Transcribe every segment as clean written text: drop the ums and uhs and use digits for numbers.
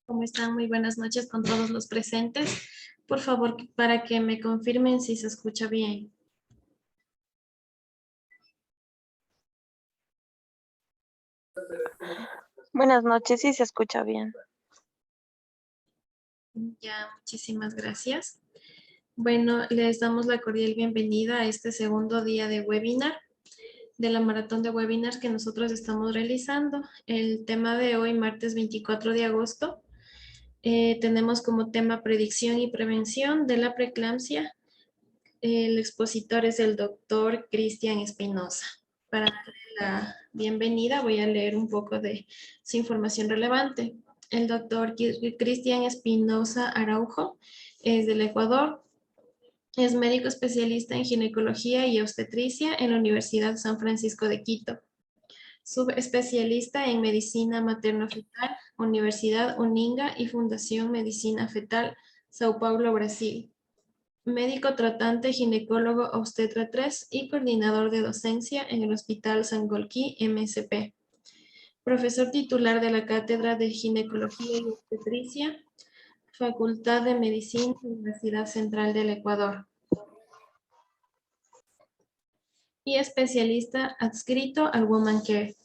¿Cómo están? Muy buenas noches con todos los presentes. Por favor, para que me confirmen si se escucha bien. Buenas noches, sí se escucha bien. Ya, muchísimas gracias. Bueno, les damos la cordial bienvenida a este segundo día de webinar, de la maratón de webinars que nosotros estamos realizando. El tema de hoy, martes 24 de agosto, tenemos como tema predicción y prevención de la preeclampsia. El expositor es el doctor Cristian Espinosa. Para darle la bienvenida voy a leer un poco de su información relevante. El doctor Cristian Espinosa Araujo es del Ecuador. Es médico especialista en ginecología y obstetricia en la Universidad San Francisco de Quito. Subespecialista en medicina materno-fetal, Universidad Uninga y Fundación Medicina Fetal, Sao Paulo, Brasil. Médico tratante, ginecólogo obstetra 3 y coordinador de docencia en el Hospital Sangolquí, MSP. Profesor titular de la Cátedra de Ginecología y Obstetricia, Facultad de Medicina, Universidad Central del Ecuador. Y especialista adscrito al Woman Care.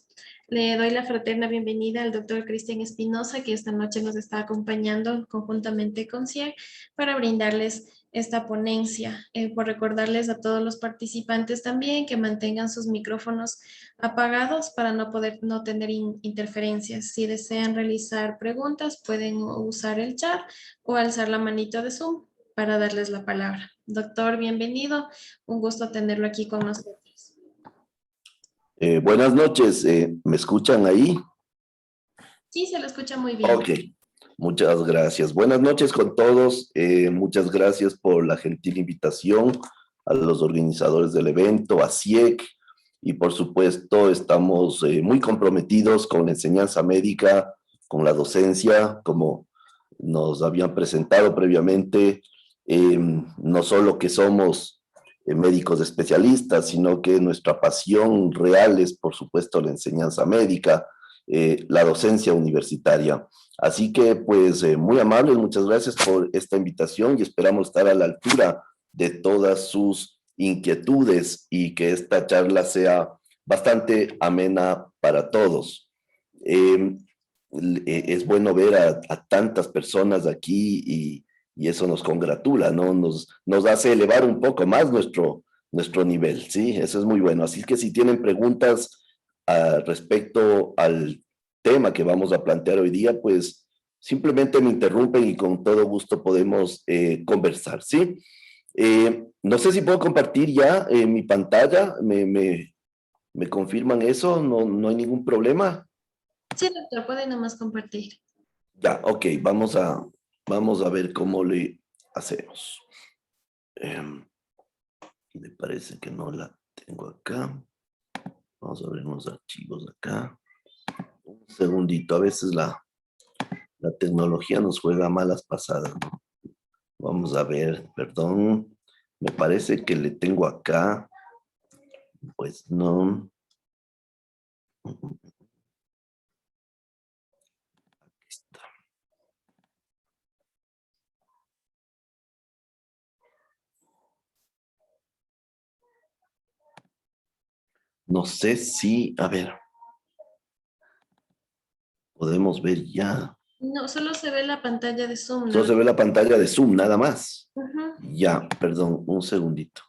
Le doy la fraterna bienvenida al doctor Cristian Espinosa, que esta noche nos está acompañando conjuntamente con CIEG para brindarles esta ponencia. Por recordarles a todos los participantes también que mantengan sus micrófonos apagados para no tener interferencias. Si desean realizar preguntas, pueden usar el chat o alzar la manito de Zoom para darles la palabra. Doctor, bienvenido. Un gusto tenerlo aquí con nosotros. Buenas noches, ¿me escuchan ahí? Sí, se lo escucha muy bien. Ok, muchas gracias. Buenas noches con todos, muchas gracias por la gentil invitación a los organizadores del evento, a CIEC, y por supuesto estamos muy comprometidos con la enseñanza médica, con la docencia, como nos habían presentado previamente, no solo que somos médicos especialistas, sino que nuestra pasión real es, por supuesto, la enseñanza médica, la docencia universitaria. Así que, pues, muy amables, muchas gracias por esta invitación y esperamos estar a la altura de todas sus inquietudes y que esta charla sea bastante amena para todos. Es bueno ver a tantas personas aquí y eso nos congratula, ¿no? Nos hace elevar un poco más nuestro nivel, ¿sí? Eso es muy bueno. Así que si tienen preguntas respecto al tema que vamos a plantear hoy día, pues simplemente me interrumpen y con todo gusto podemos conversar, ¿sí? No sé si puedo compartir ya mi pantalla, ¿me confirman eso? ¿No hay ningún problema? Sí, doctor, puede nomás compartir. Ya, ok, vamos a ver cómo le hacemos. Me parece que no la tengo acá. Vamos a ver unos archivos acá. Un segundito, a veces la tecnología nos juega malas pasadas, ¿no? Vamos a ver, perdón. Me parece que le tengo acá. Pues no. Aquí está. No sé si, a ver, podemos ver ya. No, solo se ve la pantalla de Zoom. Solo se ve la pantalla de Zoom, nada más. Ujú. Ya, perdón, un segundito.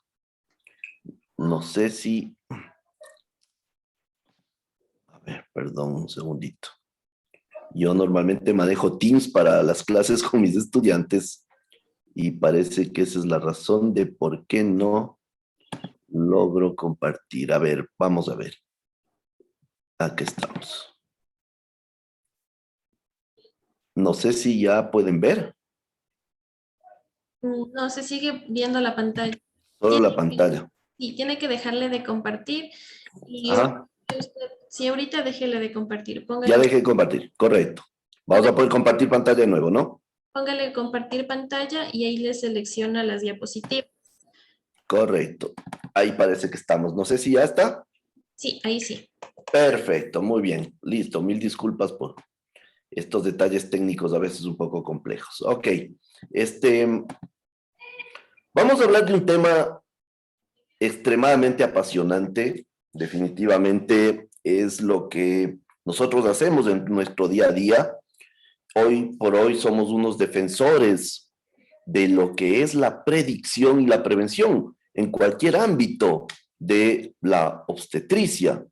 No sé si... A ver, perdón, un segundito. Yo normalmente manejo Teams para las clases con mis estudiantes y parece que esa es la razón de por qué no logro compartir. A ver, vamos a ver. Aquí estamos. No sé si ya pueden ver. No, se sigue viendo la pantalla. Solo Tiene la pantalla. sí, tiene que dejarle de compartir. Y Ajá. si ahorita déjele de compartir, Ya dejé de compartir. Correcto. Vamos a poder compartir pantalla de nuevo, ¿no? póngale compartir pantalla y ahí le selecciona las diapositivas. Correcto. Ahí parece que estamos. No sé si ya está. Sí, ahí sí. Perfecto, muy bien. Listo. Mil disculpas por estos detalles técnicos a veces un poco complejos. Ok, vamos a hablar de un tema extremadamente apasionante. Definitivamente es lo que nosotros hacemos en nuestro día a día. Hoy por hoy somos unos defensores de lo que es la predicción y la prevención en cualquier ámbito de la obstetricia.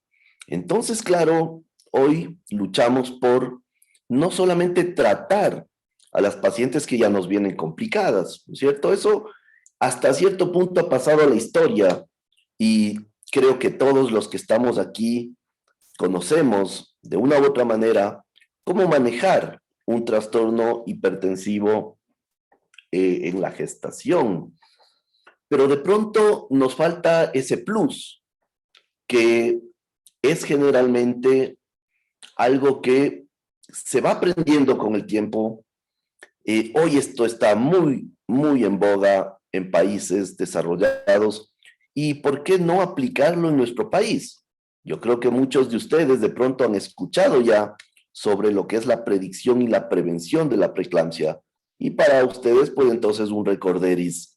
Entonces, claro, hoy luchamos por no solamente tratar a las pacientes que ya nos vienen complicadas, ¿no es cierto? Eso hasta cierto punto ha pasado a la historia y creo que todos los que estamos aquí conocemos de una u otra manera cómo manejar un trastorno hipertensivo en la gestación. Pero de pronto nos falta ese plus, que es generalmente algo que se va aprendiendo con el tiempo. Hoy esto está muy, muy en boga en países desarrollados. ¿Y por qué no aplicarlo en nuestro país? Yo creo que muchos de ustedes de pronto han escuchado ya sobre lo que es la predicción y la prevención de la preeclampsia. Y para ustedes, pues entonces un recorderis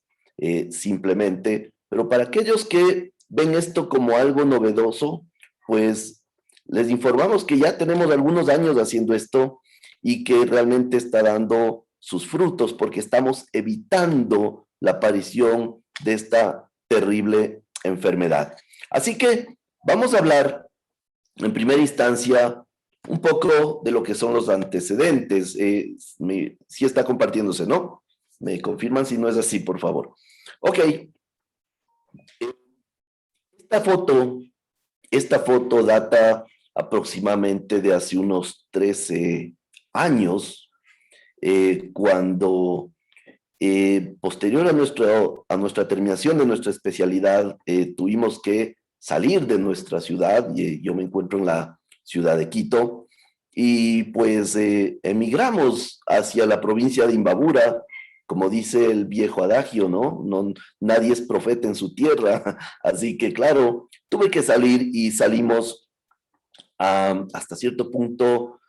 simplemente. Pero para aquellos que ven esto como algo novedoso, pues les informamos que ya tenemos algunos años haciendo esto y que realmente está dando sus frutos porque estamos evitando la aparición de esta terrible enfermedad. Así que vamos a hablar en primera instancia un poco de lo que son los antecedentes. Sí está compartiéndose, ¿no? Me confirman si no es así, por favor. Ok. Esta foto data aproximadamente de hace unos 13 años, cuando posterior a nuestra terminación de nuestra especialidad, tuvimos que salir de nuestra ciudad. Yo me encuentro en la ciudad de Quito, y pues emigramos hacia la provincia de Imbabura, como dice el viejo adagio, ¿no? Nadie es profeta en su tierra, así que claro, tuve que salir y salimos hasta cierto punto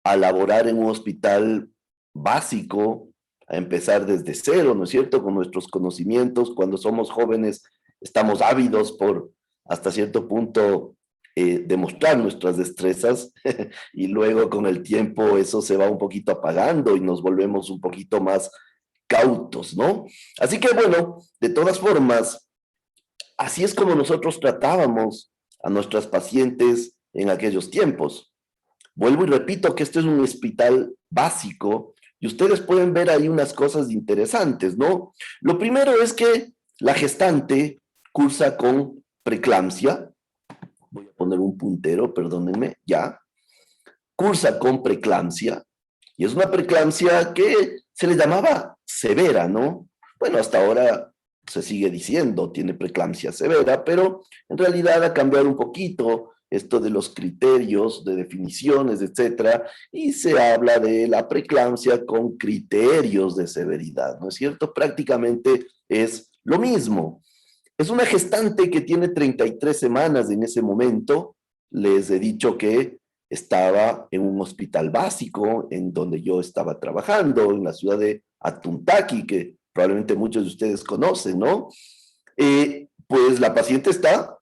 a laborar en un hospital básico, a empezar desde cero, ¿no es cierto? Con nuestros conocimientos. Cuando somos jóvenes estamos ávidos por hasta cierto punto demostrar nuestras destrezas y luego con el tiempo eso se va un poquito apagando y nos volvemos un poquito más cautos, ¿no? Así que bueno, de todas formas, así es como nosotros tratábamos a nuestras pacientes en aquellos tiempos. Vuelvo y repito que este es un hospital básico y ustedes pueden ver ahí unas cosas interesantes, ¿no? Lo primero es que la gestante cursa con preeclampsia. Voy a poner un puntero, perdónenme, ya. Cursa con preeclampsia, y es una preeclampsia que se le llamaba severa, ¿no? Bueno, hasta ahora se sigue diciendo, tiene preeclampsia severa, pero en realidad ha cambiado un poquito esto de los criterios de definiciones, etcétera, y se habla de la preeclampsia con criterios de severidad, ¿no es cierto? Prácticamente es lo mismo. Es una gestante que tiene 33 semanas en ese momento. Les he dicho que estaba en un hospital básico en donde yo estaba trabajando, en la ciudad de Atuntaqui, que probablemente muchos de ustedes conocen, ¿no? Pues la paciente está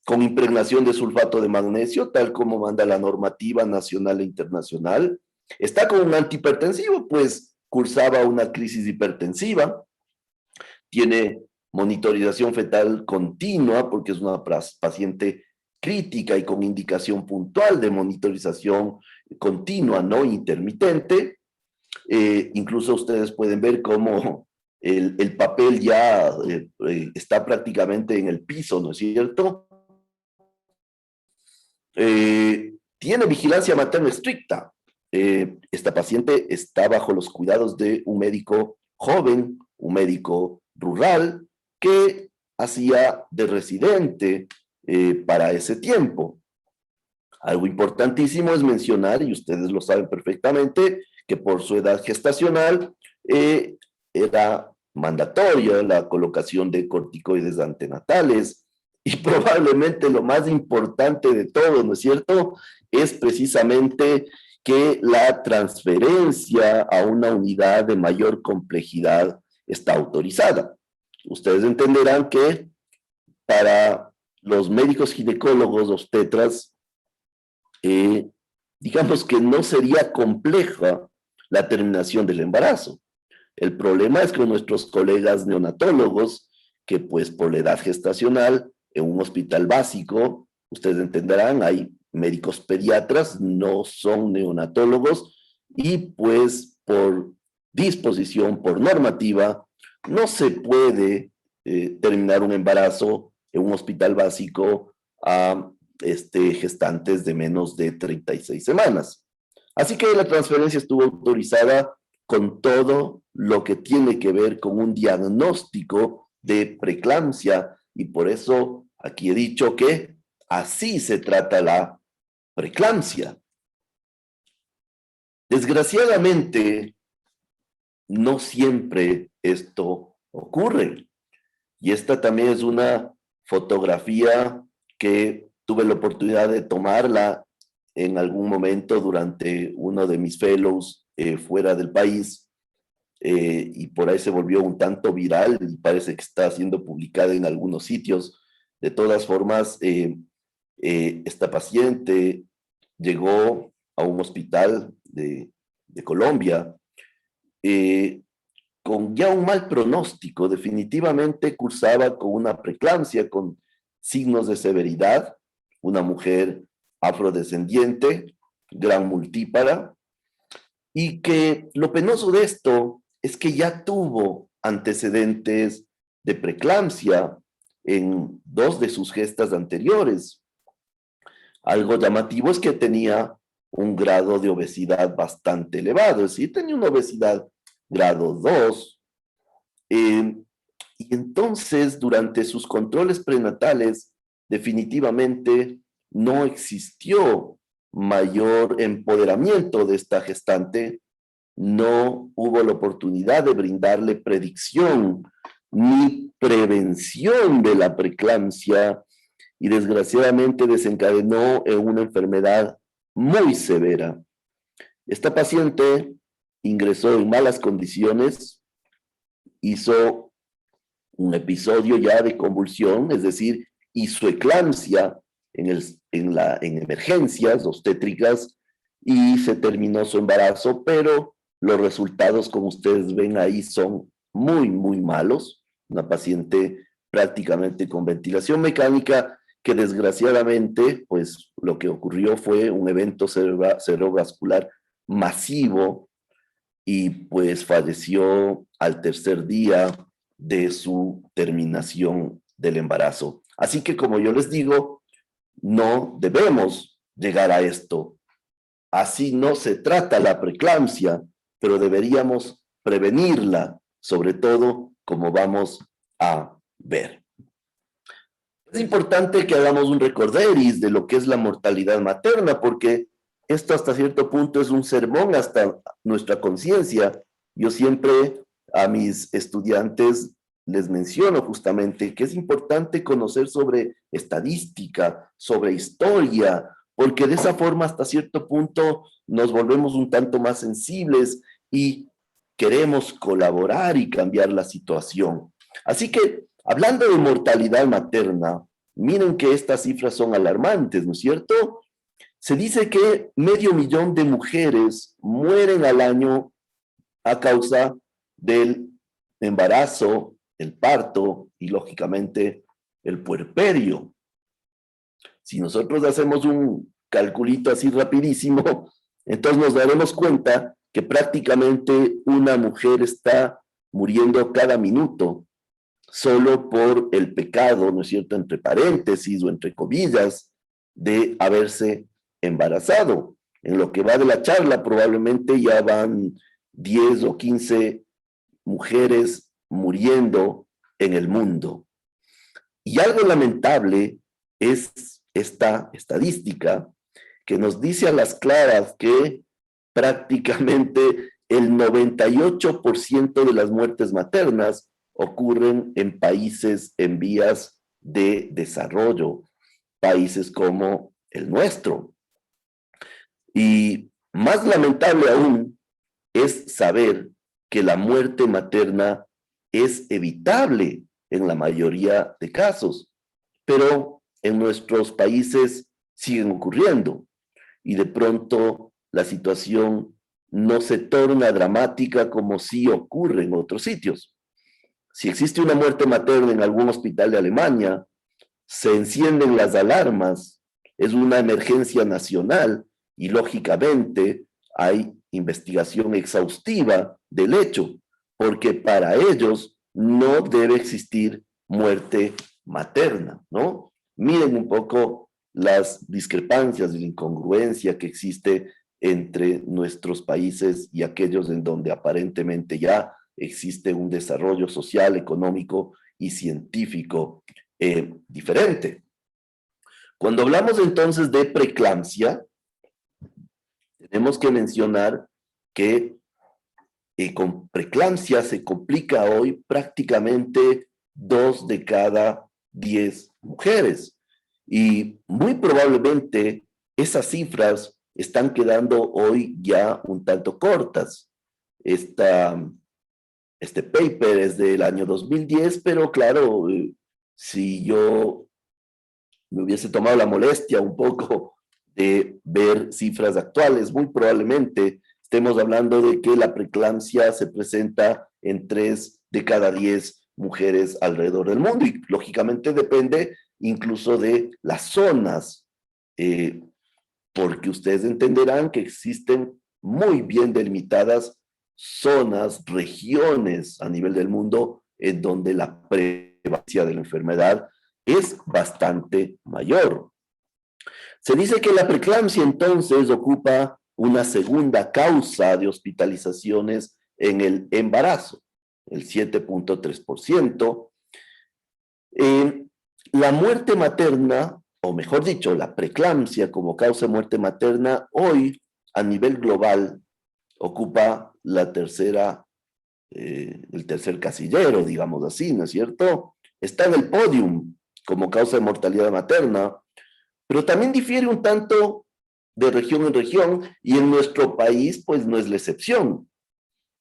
con impregnación de sulfato de magnesio, tal como manda la normativa nacional e internacional. Está con un antihipertensivo, pues cursaba una crisis hipertensiva. Tiene monitorización fetal continua porque es una paciente crítica y con indicación puntual de monitorización continua, no intermitente. Incluso ustedes pueden ver cómo el papel ya está prácticamente en el piso, ¿no es cierto? Tiene vigilancia materna estricta. Esta paciente está bajo los cuidados de un médico joven, un médico rural, que hacía de residente para ese tiempo. Algo importantísimo es mencionar, y ustedes lo saben perfectamente, que por su edad gestacional era mandatoria la colocación de corticoides antenatales, y probablemente lo más importante de todo, ¿no es cierto?, es precisamente que la transferencia a una unidad de mayor complejidad está autorizada. Ustedes entenderán que para los médicos ginecólogos, obstetras, digamos que no sería compleja la terminación del embarazo. El problema es que nuestros colegas neonatólogos, que pues por la edad gestacional, en un hospital básico, ustedes entenderán, hay médicos pediatras, no son neonatólogos, y pues por disposición, por normativa, no se puede terminar un embarazo en un hospital básico a gestantes de menos de 36 semanas. Así que la transferencia estuvo autorizada con todo lo que tiene que ver con un diagnóstico de preeclampsia, y por eso aquí he dicho que así se trata la preeclampsia. Desgraciadamente, no siempre esto ocurre. Y esta también es una fotografía que tuve la oportunidad de tomarla en algún momento durante uno de mis fellows fuera del país, y por ahí se volvió un tanto viral y parece que está siendo publicada en algunos sitios. De todas formas, esta paciente llegó a un hospital de Colombia con ya un mal pronóstico. Definitivamente cursaba con una preeclampsia, con signos de severidad, una mujer afrodescendiente, gran multípara, y que lo penoso de esto es que ya tuvo antecedentes de preeclampsia en 2 de sus gestas anteriores. Algo llamativo es que tenía un grado de obesidad bastante elevado, es decir, tenía una obesidad grado 2, y entonces durante sus controles prenatales definitivamente no existió mayor empoderamiento de esta gestante, no hubo la oportunidad de brindarle predicción ni prevención de la preeclampsia, y desgraciadamente desencadenó en una enfermedad muy severa. Esta paciente ingresó en malas condiciones, hizo un episodio ya de convulsión, es decir, hizo eclampsia en emergencias obstétricas, y se terminó su embarazo, pero los resultados, como ustedes ven ahí, son muy, muy malos. Una paciente prácticamente con ventilación mecánica, que desgraciadamente, pues lo que ocurrió fue un evento cerebrovascular masivo, y pues falleció al tercer día de su terminación del embarazo. Así que, como yo les digo, no debemos llegar a esto. Así no se trata la preeclampsia, pero deberíamos prevenirla, sobre todo como vamos a ver. Es importante que hagamos un recorderis de lo que es la mortalidad materna, porque esto hasta cierto punto es un sermón hasta nuestra conciencia. Yo siempre a mis estudiantes les menciono justamente que es importante conocer sobre estadística, sobre historia, porque de esa forma hasta cierto punto nos volvemos un tanto más sensibles y queremos colaborar y cambiar la situación. Así que, hablando de mortalidad materna, miren que estas cifras son alarmantes, ¿no es cierto? Se dice que 500,000 de mujeres mueren al año a causa del embarazo, el parto y, lógicamente, el puerperio. Si nosotros hacemos un calculito así rapidísimo, entonces nos daremos cuenta que prácticamente una mujer está muriendo cada minuto solo por el pecado, ¿no es cierto?, entre paréntesis o entre comillas, de haberse embarazado. En lo que va de la charla, probablemente ya van 10 o 15 mujeres muriendo en el mundo. Y algo lamentable es esta estadística que nos dice a las claras que prácticamente el 98% de las muertes maternas ocurren en países en vías de desarrollo, países como el nuestro. Y Más lamentable aún es saber que la muerte materna es evitable en la mayoría de casos, pero en nuestros países siguen ocurriendo y de pronto la situación no se torna dramática como sí ocurre en otros sitios. Si existe una muerte materna en algún hospital de Alemania, se encienden las alarmas, es una emergencia nacional y lógicamente hay investigación exhaustiva del hecho, porque para ellos no debe existir muerte materna, ¿no? Miren un poco las discrepancias y la incongruencia que existe entre nuestros países y aquellos en donde aparentemente ya existe un desarrollo social, económico y científico diferente. Cuando hablamos entonces de preeclampsia, tenemos que mencionar que con preeclampsia se complica hoy prácticamente 2 de cada 10 mujeres. Y muy probablemente esas cifras están quedando hoy ya un tanto cortas. Este paper es del año 2010, pero claro, si yo me hubiese tomado la molestia un poco de ver cifras actuales, muy probablemente estemos hablando de que la preeclampsia se presenta en 3 de cada 10 mujeres alrededor del mundo y lógicamente depende incluso de las zonas, porque ustedes entenderán que existen muy bien delimitadas zonas, regiones a nivel del mundo en donde la prevalencia de la enfermedad es bastante mayor. Se dice que la preeclampsia entonces ocupa una segunda causa de hospitalizaciones en el embarazo, el 7.3%. La muerte materna, o mejor dicho, la preeclampsia como causa de muerte materna, hoy a nivel global ocupa el tercer casillero, digamos así, ¿no es cierto? Está en el podium como causa de mortalidad materna, pero también difiere un tanto de región en región y en nuestro país pues no es la excepción.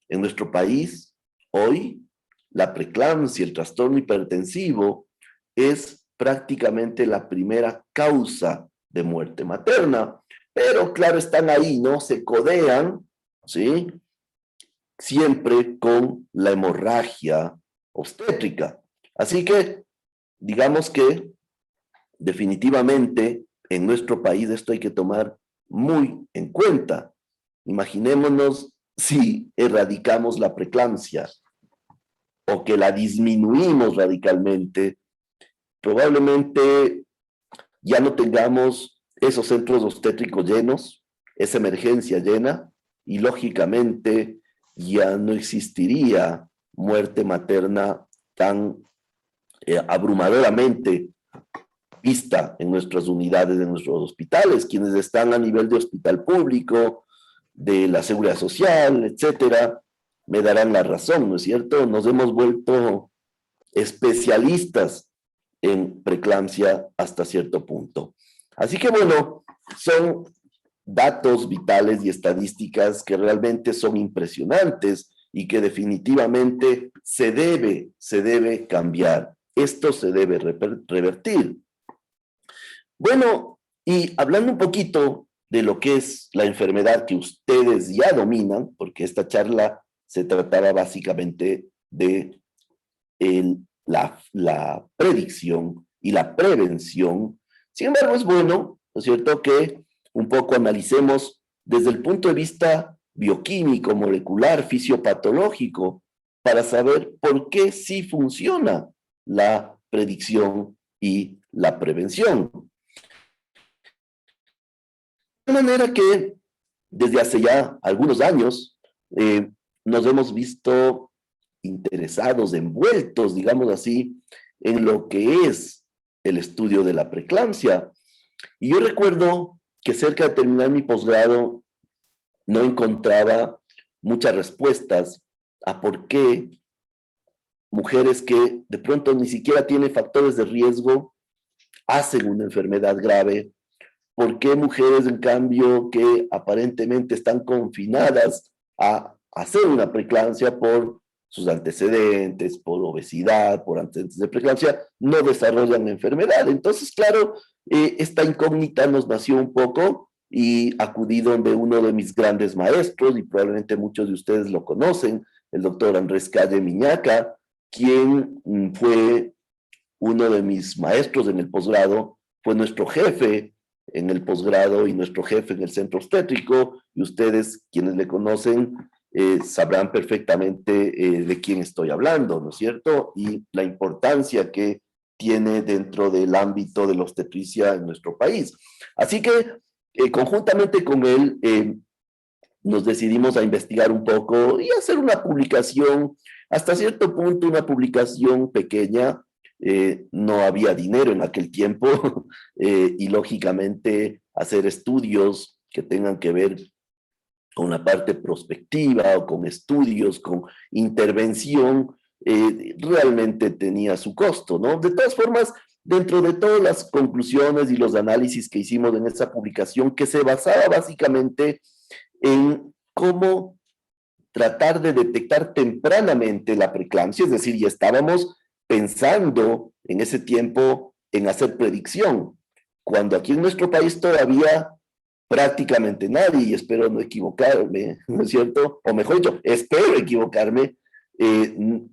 En nuestro país hoy la preeclampsia, el trastorno hipertensivo es prácticamente la primera causa de muerte materna, pero claro, están ahí, ¿no? Se codean, ¿sí? Siempre con la hemorragia obstétrica. Así que, digamos que definitivamente en nuestro país esto hay que tomar muy en cuenta. Imaginémonos si erradicamos la preeclampsia o que la disminuimos radicalmente, probablemente ya no tengamos esos centros obstétricos llenos, esa emergencia llena, y lógicamente ya no existiría muerte materna tan abrumadoramente vista en nuestras unidades, en nuestros hospitales, quienes están a nivel de hospital público, de la seguridad social, etcétera, me darán la razón, ¿no es cierto? Nos hemos vuelto especialistas en preeclampsia hasta cierto punto. Así que bueno, son datos vitales y estadísticas que realmente son impresionantes y que definitivamente se debe cambiar. Esto se debe revertir. Bueno, y hablando un poquito de lo que es la enfermedad que ustedes ya dominan, porque esta charla se trataba básicamente de la predicción y la prevención. Sin embargo, es bueno, ¿no es cierto?, que un poco analicemos desde el punto de vista bioquímico, molecular, fisiopatológico, para saber por qué sí funciona la predicción y la prevención. De manera que desde hace ya algunos años nos hemos visto interesados, envueltos, digamos así, en lo que es el estudio de la preeclampsia. Y yo recuerdo que cerca de terminar mi posgrado no encontraba muchas respuestas a por qué mujeres que de pronto ni siquiera tienen factores de riesgo hacen una enfermedad grave ¿Por qué mujeres, en cambio, que aparentemente están confinadas a hacer una preeclampsia por sus antecedentes, por obesidad, por antecedentes de preeclampsia, no desarrollan enfermedad? Entonces, claro, esta incógnita nos nació un poco y acudí donde uno de mis grandes maestros, y probablemente muchos de ustedes lo conocen, el doctor Andrés Calle Miñaca, quien fue uno de mis maestros en el posgrado, fue nuestro jefe en el posgrado y nuestro jefe en el centro obstétrico, y ustedes, quienes le conocen, sabrán perfectamente de quién estoy hablando, ¿no es cierto? Y la importancia que tiene dentro del ámbito de la obstetricia en nuestro país. Así que, conjuntamente con él, nos decidimos a investigar un poco y hacer una publicación, hasta cierto punto una publicación pequeña. No había dinero en aquel tiempo y lógicamente hacer estudios que tengan que ver con la parte prospectiva o con estudios, con intervención, realmente tenía su costo, ¿no? De todas formas, dentro de todas las conclusiones y los análisis que hicimos en esa publicación, que se basaba básicamente en cómo tratar de detectar tempranamente la preeclampsia, es decir, ya estábamos pensando en ese tiempo en hacer predicción, cuando aquí en nuestro país todavía prácticamente nadie, y espero no equivocarme, ¿no es cierto? O mejor dicho, espero equivocarme,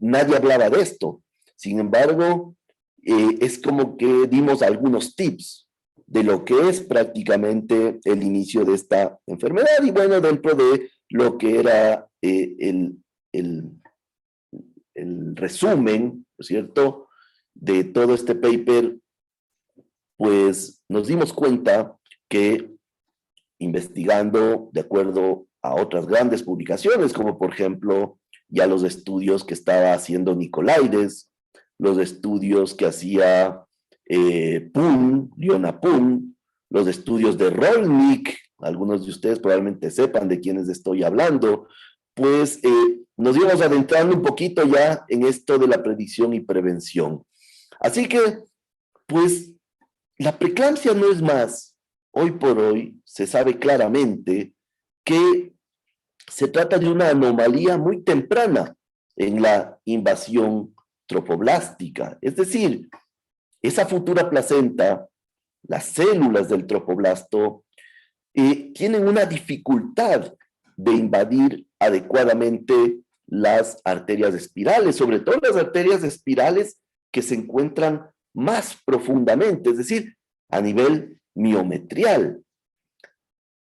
nadie hablaba de esto. Sin embargo, es como que dimos algunos tips de lo que es prácticamente el inicio de esta enfermedad, y bueno, dentro de lo que era el resumen, ¿no es cierto?, de todo este paper, pues nos dimos cuenta que investigando de acuerdo a otras grandes publicaciones, como por ejemplo ya los estudios que estaba haciendo Nicolaides, los estudios que hacía Liona Pun, los estudios de Rolnik, algunos de ustedes probablemente sepan de quiénes estoy hablando, pues nos íbamos adentrando un poquito ya en esto de la predicción y prevención. Así que, pues, la preeclampsia no es más, hoy por hoy se sabe claramente que se trata de una anomalía muy temprana en la invasión trofoblástica, es decir, esa futura placenta, las células del trofoblasto, tienen una dificultad de invadir adecuadamente las arterias espirales, sobre todo las arterias espirales que se encuentran más profundamente, es decir, a nivel miometrial.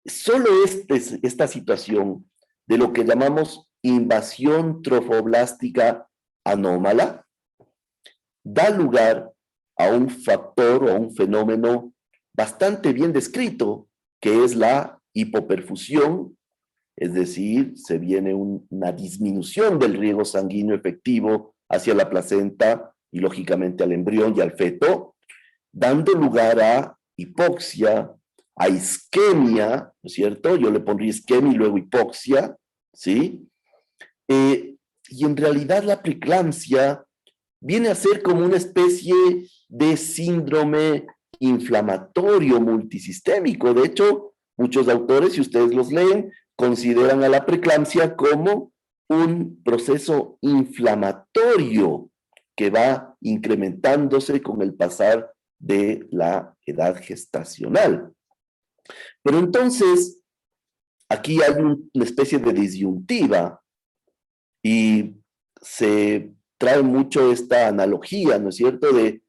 Solo esta situación de lo que llamamos invasión trofoblástica anómala da lugar a un factor o a un fenómeno bastante bien descrito, que es la hipoperfusión, es decir, se viene una disminución del riego sanguíneo efectivo hacia la placenta y lógicamente al embrión y al feto, dando lugar a hipoxia, a isquemia, ¿no es cierto? Yo le pondría isquemia y luego hipoxia, ¿sí? Y en realidad la preeclampsia viene a ser como una especie de síndrome inflamatorio multisistémico. De hecho, muchos autores, si ustedes los leen, consideran a la preeclampsia como un proceso inflamatorio que va incrementándose con el pasar de la edad gestacional. Pero entonces, aquí hay una especie de disyuntiva y se trae mucho esta analogía, ¿no es cierto?, de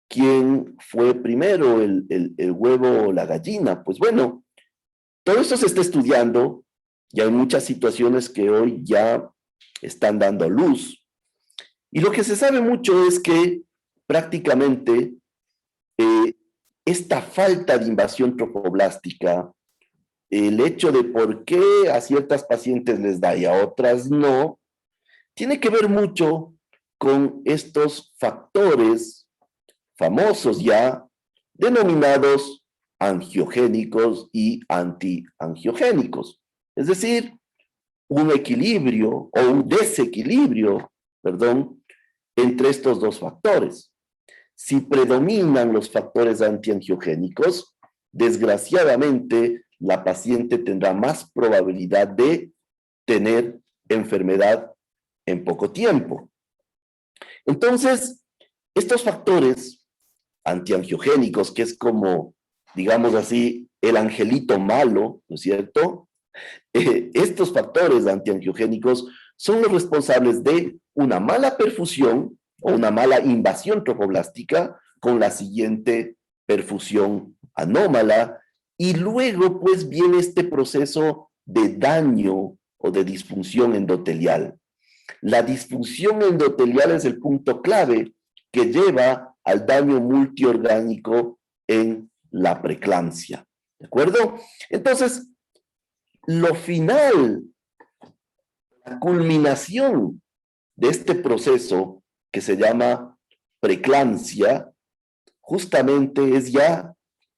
quién fue primero, el huevo o la gallina. Pues bueno, todo eso se está estudiando y hay muchas situaciones que hoy ya están dando luz. Y lo que se sabe mucho es que prácticamente esta falta de invasión trofoblástica, el hecho de por qué a ciertas pacientes les da y a otras no, tiene que ver mucho con estos factores famosos ya, denominados angiogénicos y antiangiogénicos. Es decir, un equilibrio o un desequilibrio, perdón, entre estos dos factores. Si predominan los factores antiangiogénicos, desgraciadamente la paciente tendrá más probabilidad de tener enfermedad en poco tiempo. Entonces, estos factores antiangiogénicos, que es como, digamos así, el angelito malo, ¿no es cierto? Estos factores antiangiogénicos son los responsables de una mala perfusión o una mala invasión trofoblástica con la siguiente perfusión anómala, y luego pues viene este proceso de daño o de disfunción endotelial. La disfunción endotelial es el punto clave que lleva al daño multiorgánico en la preeclampsia, ¿de acuerdo? Entonces, lo final, la culminación de este proceso que se llama preeclampsia, justamente es ya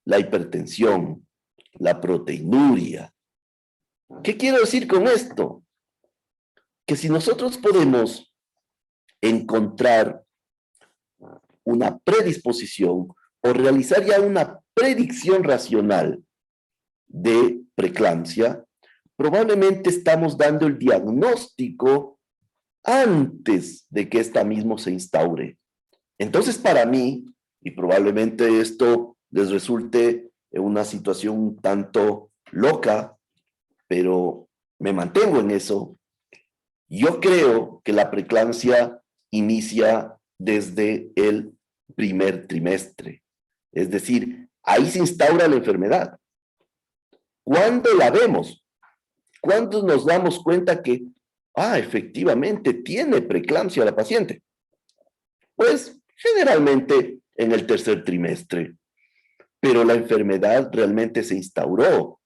la hipertensión, la proteinuria. ¿Qué quiero decir con esto? Que si nosotros podemos encontrar una predisposición o realizar ya una predicción racional de preeclampsia, probablemente estamos dando el diagnóstico antes de que esta misma se instaure. Entonces, para mí, y probablemente esto les resulte una situación un tanto loca, pero me mantengo en eso, yo creo que la preeclampsia inicia desde el primer trimestre. Es decir, ahí se instaura la enfermedad. ¿Cuándo la vemos? ¿Cuándo nos damos cuenta que, efectivamente tiene preeclampsia la paciente? Pues generalmente en el tercer trimestre. Pero la enfermedad realmente se instauró,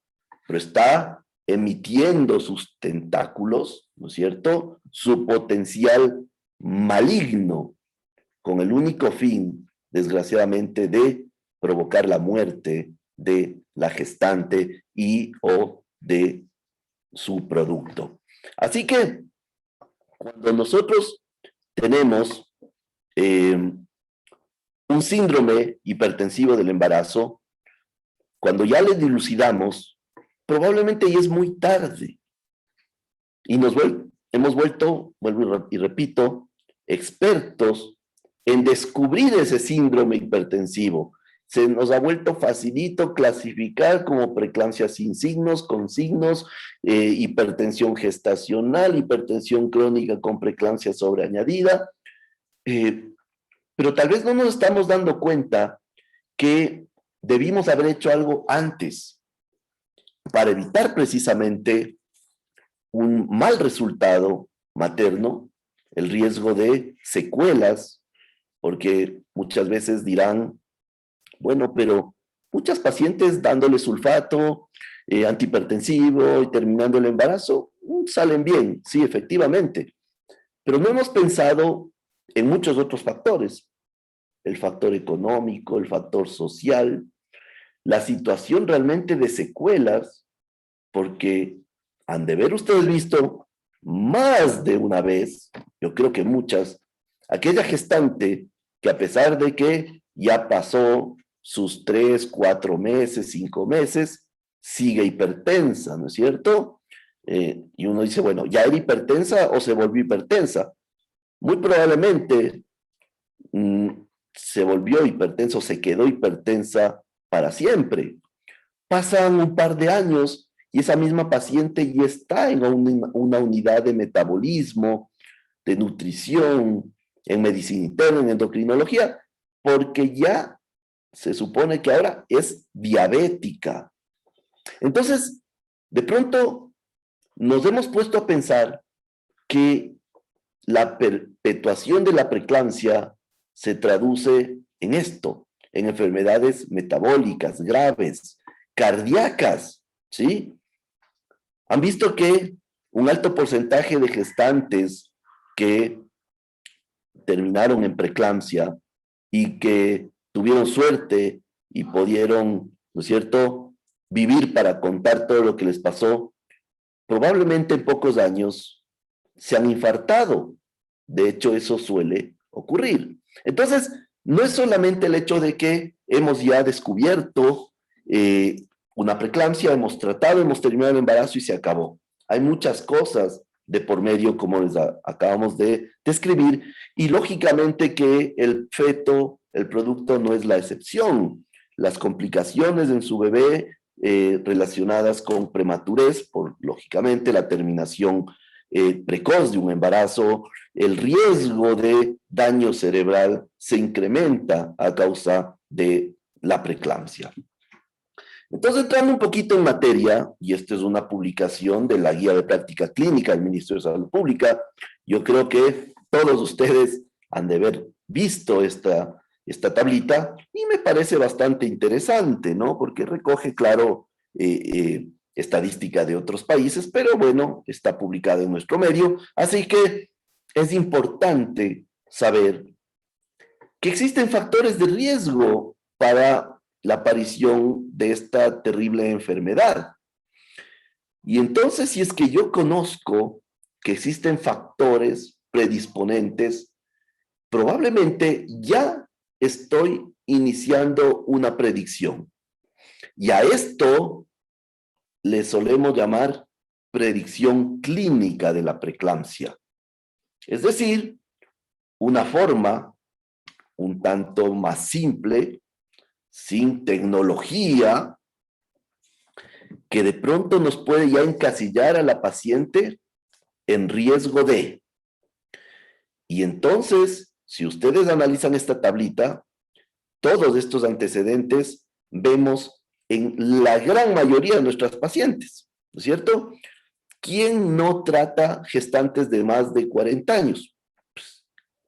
pero está emitiendo sus tentáculos, ¿no es cierto? Su potencial maligno, con el único fin, desgraciadamente, de provocar la muerte de la gestante y o de su producto. Así que, cuando nosotros tenemos un síndrome hipertensivo del embarazo, cuando ya le dilucidamos, probablemente ya es muy tarde. Y hemos vuelto, vuelvo y repito, expertos en descubrir ese síndrome hipertensivo. Se nos ha vuelto facilito clasificar como preeclampsia sin signos, con signos, hipertensión gestacional, hipertensión crónica con preeclampsia sobreañadida, pero tal vez no nos estamos dando cuenta que debimos haber hecho algo antes para evitar precisamente un mal resultado materno, el riesgo de secuelas, porque muchas veces dirán, bueno, pero muchas pacientes dándole sulfato, antihipertensivo y terminando el embarazo, salen bien, sí, efectivamente, pero no hemos pensado en muchos otros factores, el factor económico, el factor social, la situación realmente de secuelas, porque han de ver ustedes visto más de una vez, yo creo que muchas, aquella gestante que a pesar de que ya pasó sus 3, 4 meses, 5 meses, sigue hipertensa, ¿no es cierto? Y uno dice, bueno, ¿ya era hipertensa o se volvió hipertensa? Muy probablemente se volvió hipertensa o se quedó hipertensa para siempre. Pasan un par de años y esa misma paciente ya está en una unidad de metabolismo, de nutrición, en medicina interna, en endocrinología, porque ya se supone que ahora es diabética. Entonces, de pronto nos hemos puesto a pensar que la perpetuación de la preeclampsia se traduce en esto, en enfermedades metabólicas graves, cardíacas, ¿sí? Han visto que un alto porcentaje de gestantes que terminaron en preeclampsia y que tuvieron suerte y pudieron, ¿no es cierto?, vivir para contar todo lo que les pasó, probablemente en pocos años se han infartado. De hecho, eso suele ocurrir. Entonces, no es solamente el hecho de que hemos ya descubierto una preeclampsia, hemos tratado, hemos terminado el embarazo y se acabó. Hay muchas cosas de por medio, como les acabamos de describir, y lógicamente que el feto, el producto no es la excepción. Las complicaciones en su bebé relacionadas con prematurez, por lógicamente la terminación precoz de un embarazo, el riesgo de daño cerebral se incrementa a causa de la preeclampsia. Entonces, entrando un poquito en materia, y esta es una publicación de la Guía de Práctica Clínica del Ministerio de Salud Pública, yo creo que todos ustedes han de haber visto esta tablita, y me parece bastante interesante, ¿no? Porque recoge, claro, estadística de otros países, pero bueno, está publicada en nuestro medio, así que es importante saber que existen factores de riesgo para la aparición de esta terrible enfermedad. Y entonces, si es que yo conozco que existen factores predisponentes, probablemente ya estoy iniciando una predicción. Y a esto le solemos llamar predicción clínica de la preeclampsia. Es decir, una forma un tanto más simple, sin tecnología, que de pronto nos puede ya encasillar a la paciente en riesgo de. Y entonces, si ustedes analizan esta tablita, todos estos antecedentes vemos en la gran mayoría de nuestras pacientes, ¿no es cierto? ¿Quién no trata gestantes de más de 40 años? Pues,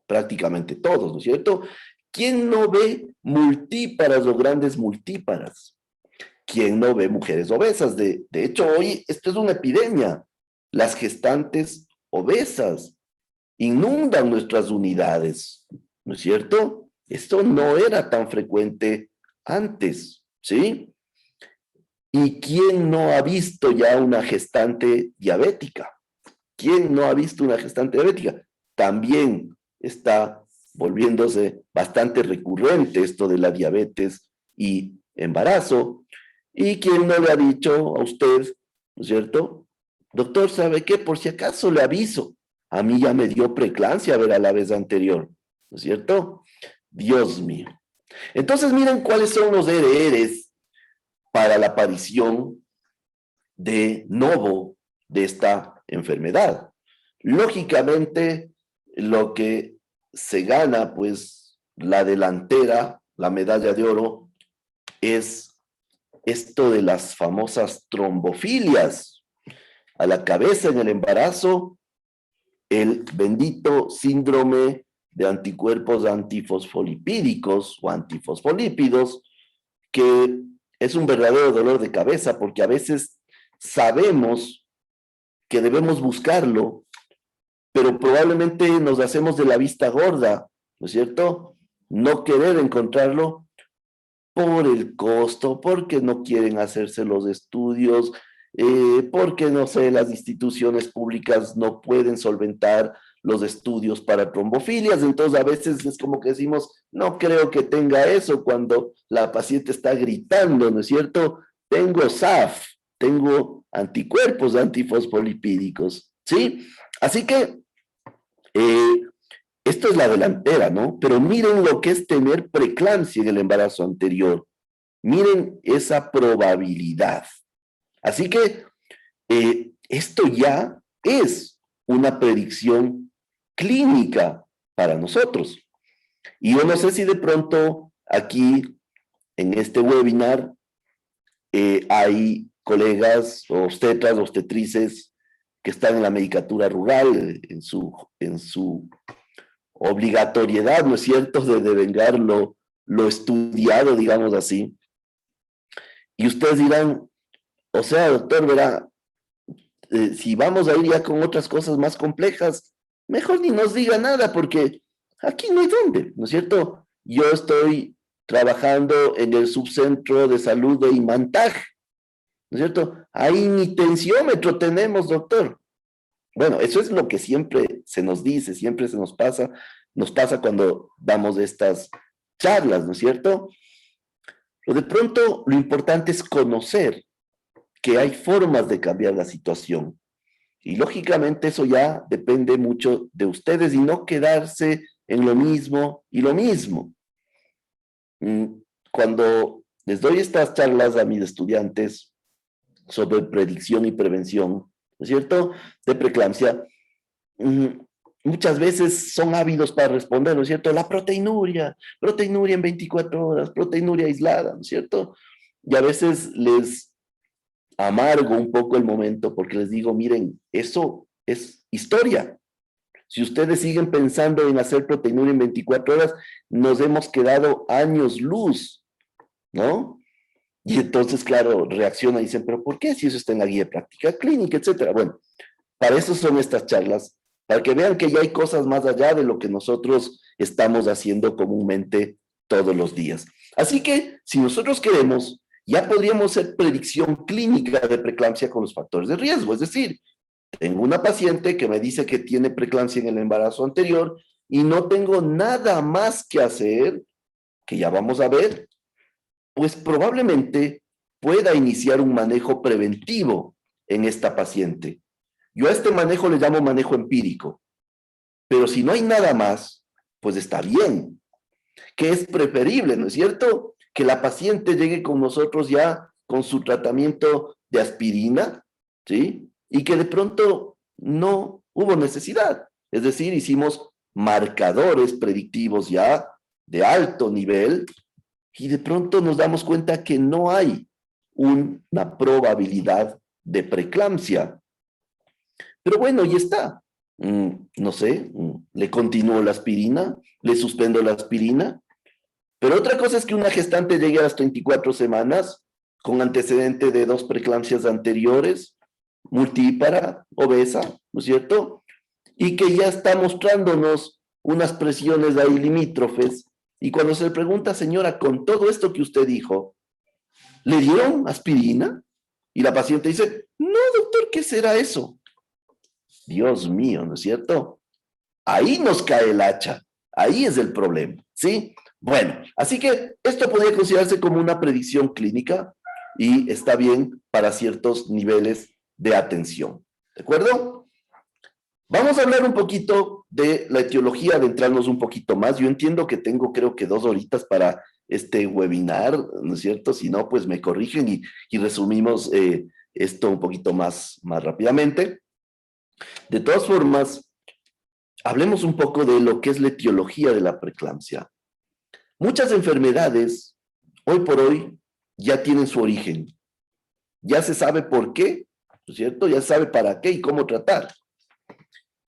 prácticamente todos, ¿no es cierto? ¿Quién no ve multíparas o grandes multíparas? ¿Quién no ve mujeres obesas? De hecho, hoy esto es una epidemia. Las gestantes obesas inundan nuestras unidades, ¿no es cierto? Esto no era tan frecuente antes, ¿sí? ¿Y quién no ha visto ya una gestante diabética? ¿Quién no ha visto una gestante diabética? También está volviéndose bastante recurrente esto de la diabetes y embarazo. ¿Y quién no le ha dicho a usted, ¿no es cierto? Doctor, ¿sabe qué? Por si acaso le aviso. A mí ya me dio preeclampsia a ver a la vez anterior, ¿no es cierto? Dios mío. Entonces, miren cuáles son los RRs para la aparición de novo de esta enfermedad. Lógicamente, lo que se gana, pues, la delantera, la medalla de oro, es esto de las famosas trombofilias. A la cabeza en el embarazo, el bendito síndrome de anticuerpos antifosfolipídicos o antifosfolípidos, que es un verdadero dolor de cabeza porque a veces sabemos que debemos buscarlo, pero probablemente nos hacemos de la vista gorda, ¿no es cierto? No querer encontrarlo por el costo, porque no quieren hacerse los estudios, porque, no sé, las instituciones públicas no pueden solventar los estudios para trombofilias, entonces a veces es como que decimos, no creo que tenga eso cuando la paciente está gritando, ¿no es cierto? Tengo SAF, tengo anticuerpos antifosfolipídicos, ¿sí? Así que esto es la delantera, ¿no? Pero miren lo que es tener preeclampsia en el embarazo anterior. Miren esa probabilidad. Así que esto ya es una predicción clínica para nosotros. Y yo no sé si de pronto aquí en este webinar hay colegas obstetras, obstetrices que están en la medicatura rural, en su obligatoriedad, ¿no es cierto?, de devengar lo estudiado, digamos así. Y ustedes dirán, o sea, doctor, verá, si vamos a ir ya con otras cosas más complejas, mejor ni nos diga nada, porque aquí no hay dónde, ¿no es cierto? Yo estoy trabajando en el subcentro de salud de Imantag, ¿no es cierto? Ahí ni tensiómetro tenemos, doctor. Bueno, eso es lo que siempre se nos dice, siempre se nos pasa cuando damos estas charlas, ¿no es cierto? Pero de pronto lo importante es conocer que hay formas de cambiar la situación. Y lógicamente eso ya depende mucho de ustedes y no quedarse en lo mismo y lo mismo. Cuando les doy estas charlas a mis estudiantes sobre predicción y prevención, ¿no es cierto?, de preeclampsia, muchas veces son ávidos para responder, ¿no es cierto? La proteinuria en 24 horas, proteinuria aislada, ¿no es cierto? Y a veces les amargo un poco el momento porque les digo, miren, eso es historia. Si ustedes siguen pensando en hacer proteinuria en 24 horas, nos hemos quedado años luz, ¿no? Y entonces, claro, reacciona y dicen, pero ¿por qué si eso está en la guía de práctica clínica, etcétera? Bueno, para eso son estas charlas, para que vean que ya hay cosas más allá de lo que nosotros estamos haciendo comúnmente todos los días. Así que, si nosotros queremos, ya podríamos hacer predicción clínica de preeclampsia con los factores de riesgo. Es decir, tengo una paciente que me dice que tiene preeclampsia en el embarazo anterior y no tengo nada más que hacer, que ya vamos a ver, pues probablemente pueda iniciar un manejo preventivo en esta paciente. Yo a este manejo le llamo manejo empírico, pero si no hay nada más, pues está bien, que es preferible, ¿no es cierto?, que la paciente llegue con nosotros ya con su tratamiento de aspirina, ¿sí?, y que de pronto no hubo necesidad. Es decir, hicimos marcadores predictivos ya de alto nivel y de pronto nos damos cuenta que no hay una probabilidad de preeclampsia. Pero bueno, y está. No sé, le continúo la aspirina, le suspendo la aspirina. Pero otra cosa es que una gestante llegue a las 34 semanas con antecedente de 2 preeclampsias anteriores, multípara, obesa, ¿no es cierto? Y que ya está mostrándonos unas presiones ahí limítrofes. Y cuando se le pregunta, señora, con todo esto que usted dijo, ¿le dieron aspirina? Y la paciente dice, no, doctor, ¿qué será eso? Dios mío, ¿no es cierto? Ahí nos cae el hacha, ahí es el problema, ¿sí? Bueno, así que esto podría considerarse como una predicción clínica y está bien para ciertos niveles de atención, ¿de acuerdo? Vamos a hablar un poquito de la etiología, adentrarnos un poquito más. Yo entiendo que tengo, creo que 2 horitas para este webinar, ¿no es cierto? Si no, pues me corrigen y resumimos esto un poquito más rápidamente. De todas formas, hablemos un poco de lo que es la etiología de la preeclampsia. Muchas enfermedades, hoy por hoy, ya tienen su origen. Ya se sabe por qué, ¿no es cierto? Ya se sabe para qué y cómo tratar.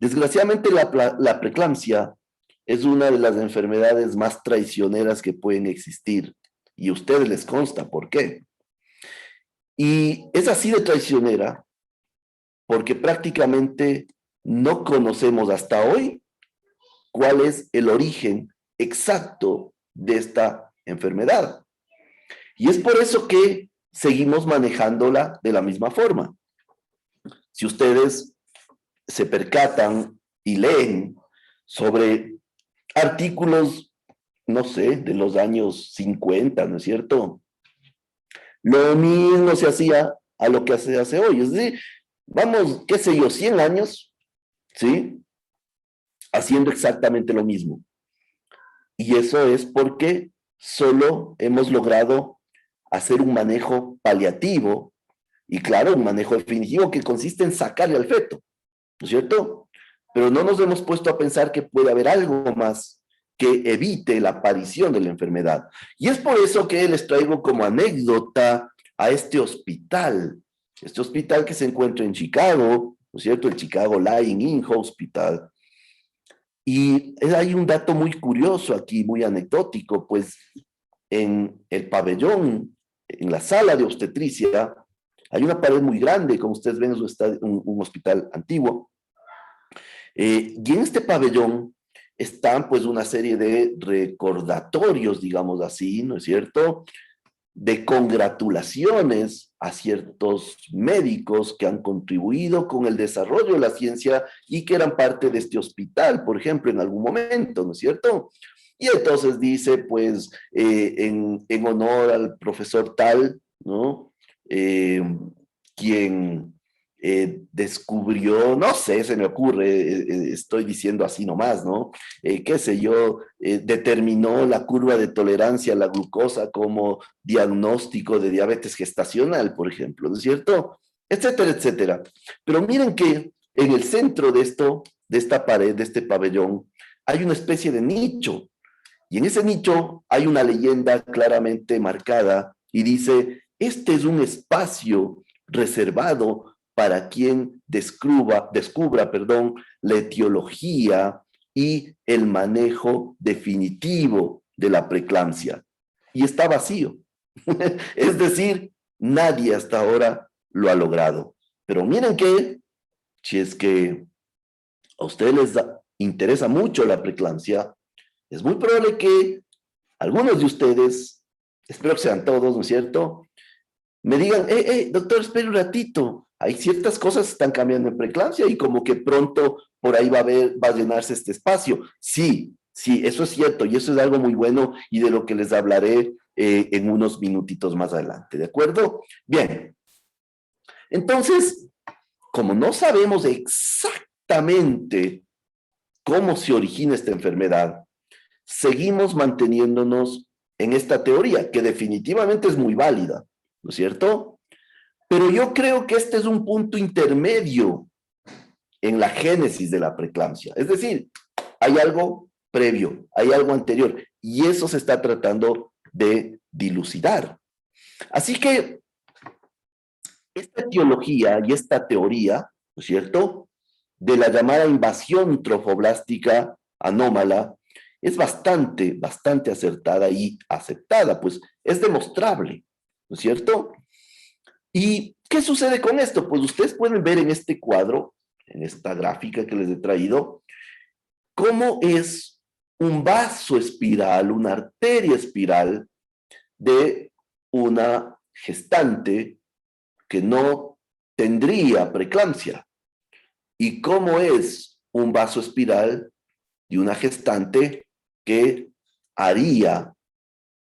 Desgraciadamente, la preeclampsia es una de las enfermedades más traicioneras que pueden existir. Y a ustedes les consta por qué. Y es así de traicionera porque prácticamente no conocemos hasta hoy cuál es el origen exacto de esta enfermedad. Y es por eso que seguimos manejándola de la misma forma. Si ustedes se percatan y leen sobre artículos, no sé, de los años 50, ¿no es cierto? Lo mismo se hacía a lo que se hace hoy. Es decir, vamos, qué sé yo, 100 años, ¿sí?, haciendo exactamente lo mismo. Y eso es porque solo hemos logrado hacer un manejo paliativo y, claro, un manejo definitivo que consiste en sacarle al feto, ¿no es cierto? Pero no nos hemos puesto a pensar que puede haber algo más que evite la aparición de la enfermedad. Y es por eso que les traigo como anécdota a este hospital que se encuentra en Chicago, ¿no es cierto? El Chicago Lying-in Hospital. Y hay un dato muy curioso aquí, muy anecdótico, pues en el pabellón, en la sala de obstetricia, hay una pared muy grande, como ustedes ven, es un hospital antiguo. Y en este pabellón están pues una serie de recordatorios, digamos así, ¿no es cierto?, de congratulaciones a ciertos médicos que han contribuido con el desarrollo de la ciencia y que eran parte de este hospital, por ejemplo, en algún momento, ¿no es cierto? Y entonces dice, pues, en honor al profesor tal, ¿no? Quien descubrió, no sé, se me ocurre, estoy diciendo así nomás, ¿no? Qué sé yo, determinó la curva de tolerancia a la glucosa como diagnóstico de diabetes gestacional, por ejemplo, ¿no es cierto? Etcétera, etcétera. Pero miren que en el centro de esto, de esta pared, de este pabellón, hay una especie de nicho. Y en ese nicho hay una leyenda claramente marcada y dice, este es un espacio reservado para quien descubra, la etiología y el manejo definitivo de la preeclampsia. Y está vacío. Es decir, nadie hasta ahora lo ha logrado. Pero miren que, si es que a ustedes les interesa mucho la preeclampsia, es muy probable que algunos de ustedes, espero que sean todos, ¿no es cierto?, me digan, doctor, espere un ratito, hay ciertas cosas que están cambiando en preeclampsia y como que pronto por ahí va a llenarse este espacio. Sí, sí, eso es cierto y eso es algo muy bueno y de lo que les hablaré en unos minutitos más adelante, ¿de acuerdo? Bien, entonces, como no sabemos exactamente cómo se origina esta enfermedad, seguimos manteniéndonos en esta teoría, que definitivamente es muy válida, ¿no es cierto? Pero yo creo que este es un punto intermedio en la génesis de la preeclampsia. Es decir, hay algo previo, hay algo anterior, y eso se está tratando de dilucidar. Así que esta etiología y esta teoría, ¿no es cierto?, de la llamada invasión trofoblástica anómala, es bastante acertada y aceptada, pues es demostrable, ¿no es cierto? ¿Y qué sucede con esto? Pues ustedes pueden ver en este cuadro, en esta gráfica que les he traído, cómo es un vaso espiral, una arteria espiral de una gestante que no tendría preeclampsia. ¿Y cómo es un vaso espiral de una gestante que haría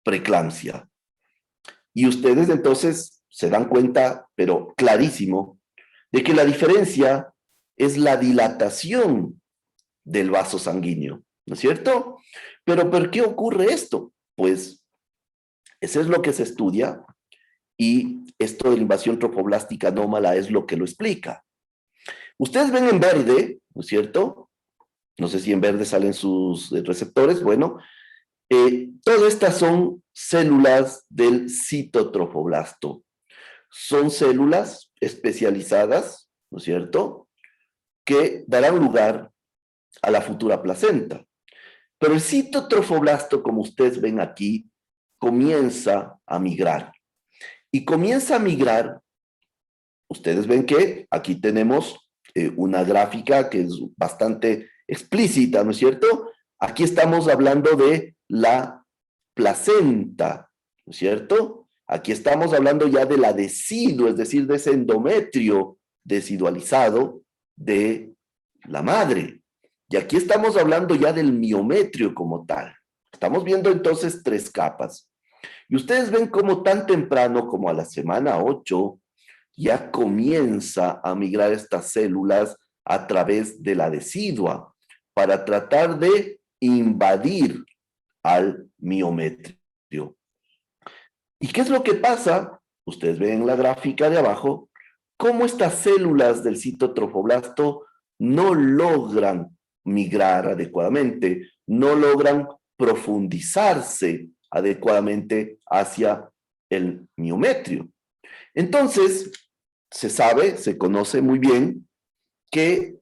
preeclampsia? Y ustedes entonces se dan cuenta, pero clarísimo, de que la diferencia es la dilatación del vaso sanguíneo, ¿no es cierto? Pero ¿por qué ocurre esto? Pues eso es lo que se estudia y esto de la invasión trofoblástica anómala es lo que lo explica. Ustedes ven en verde, ¿no es cierto? No sé si en verde salen sus receptores. Bueno, todas estas son células del citotrofoblasto. Son células especializadas, ¿no es cierto?, que darán lugar a la futura placenta. Pero el citotrofoblasto, como ustedes ven aquí, comienza a migrar. Y comienza a migrar, ustedes ven que aquí tenemos una gráfica que es bastante explícita, ¿no es cierto? Aquí estamos hablando de la placenta, ¿no es cierto? Aquí estamos hablando ya de la deciduo, es decir, de ese endometrio decidualizado de la madre. Y aquí estamos hablando ya del miometrio como tal. Estamos viendo entonces 3 capas. Y ustedes ven cómo tan temprano como a la semana 8 ya comienza a migrar estas células a través de la decidua para tratar de invadir al miometrio. ¿Y qué es lo que pasa? Ustedes ven en la gráfica de abajo cómo estas células del citotrofoblasto no logran migrar adecuadamente, no logran profundizarse adecuadamente hacia el miometrio. Entonces, se sabe, se conoce muy bien que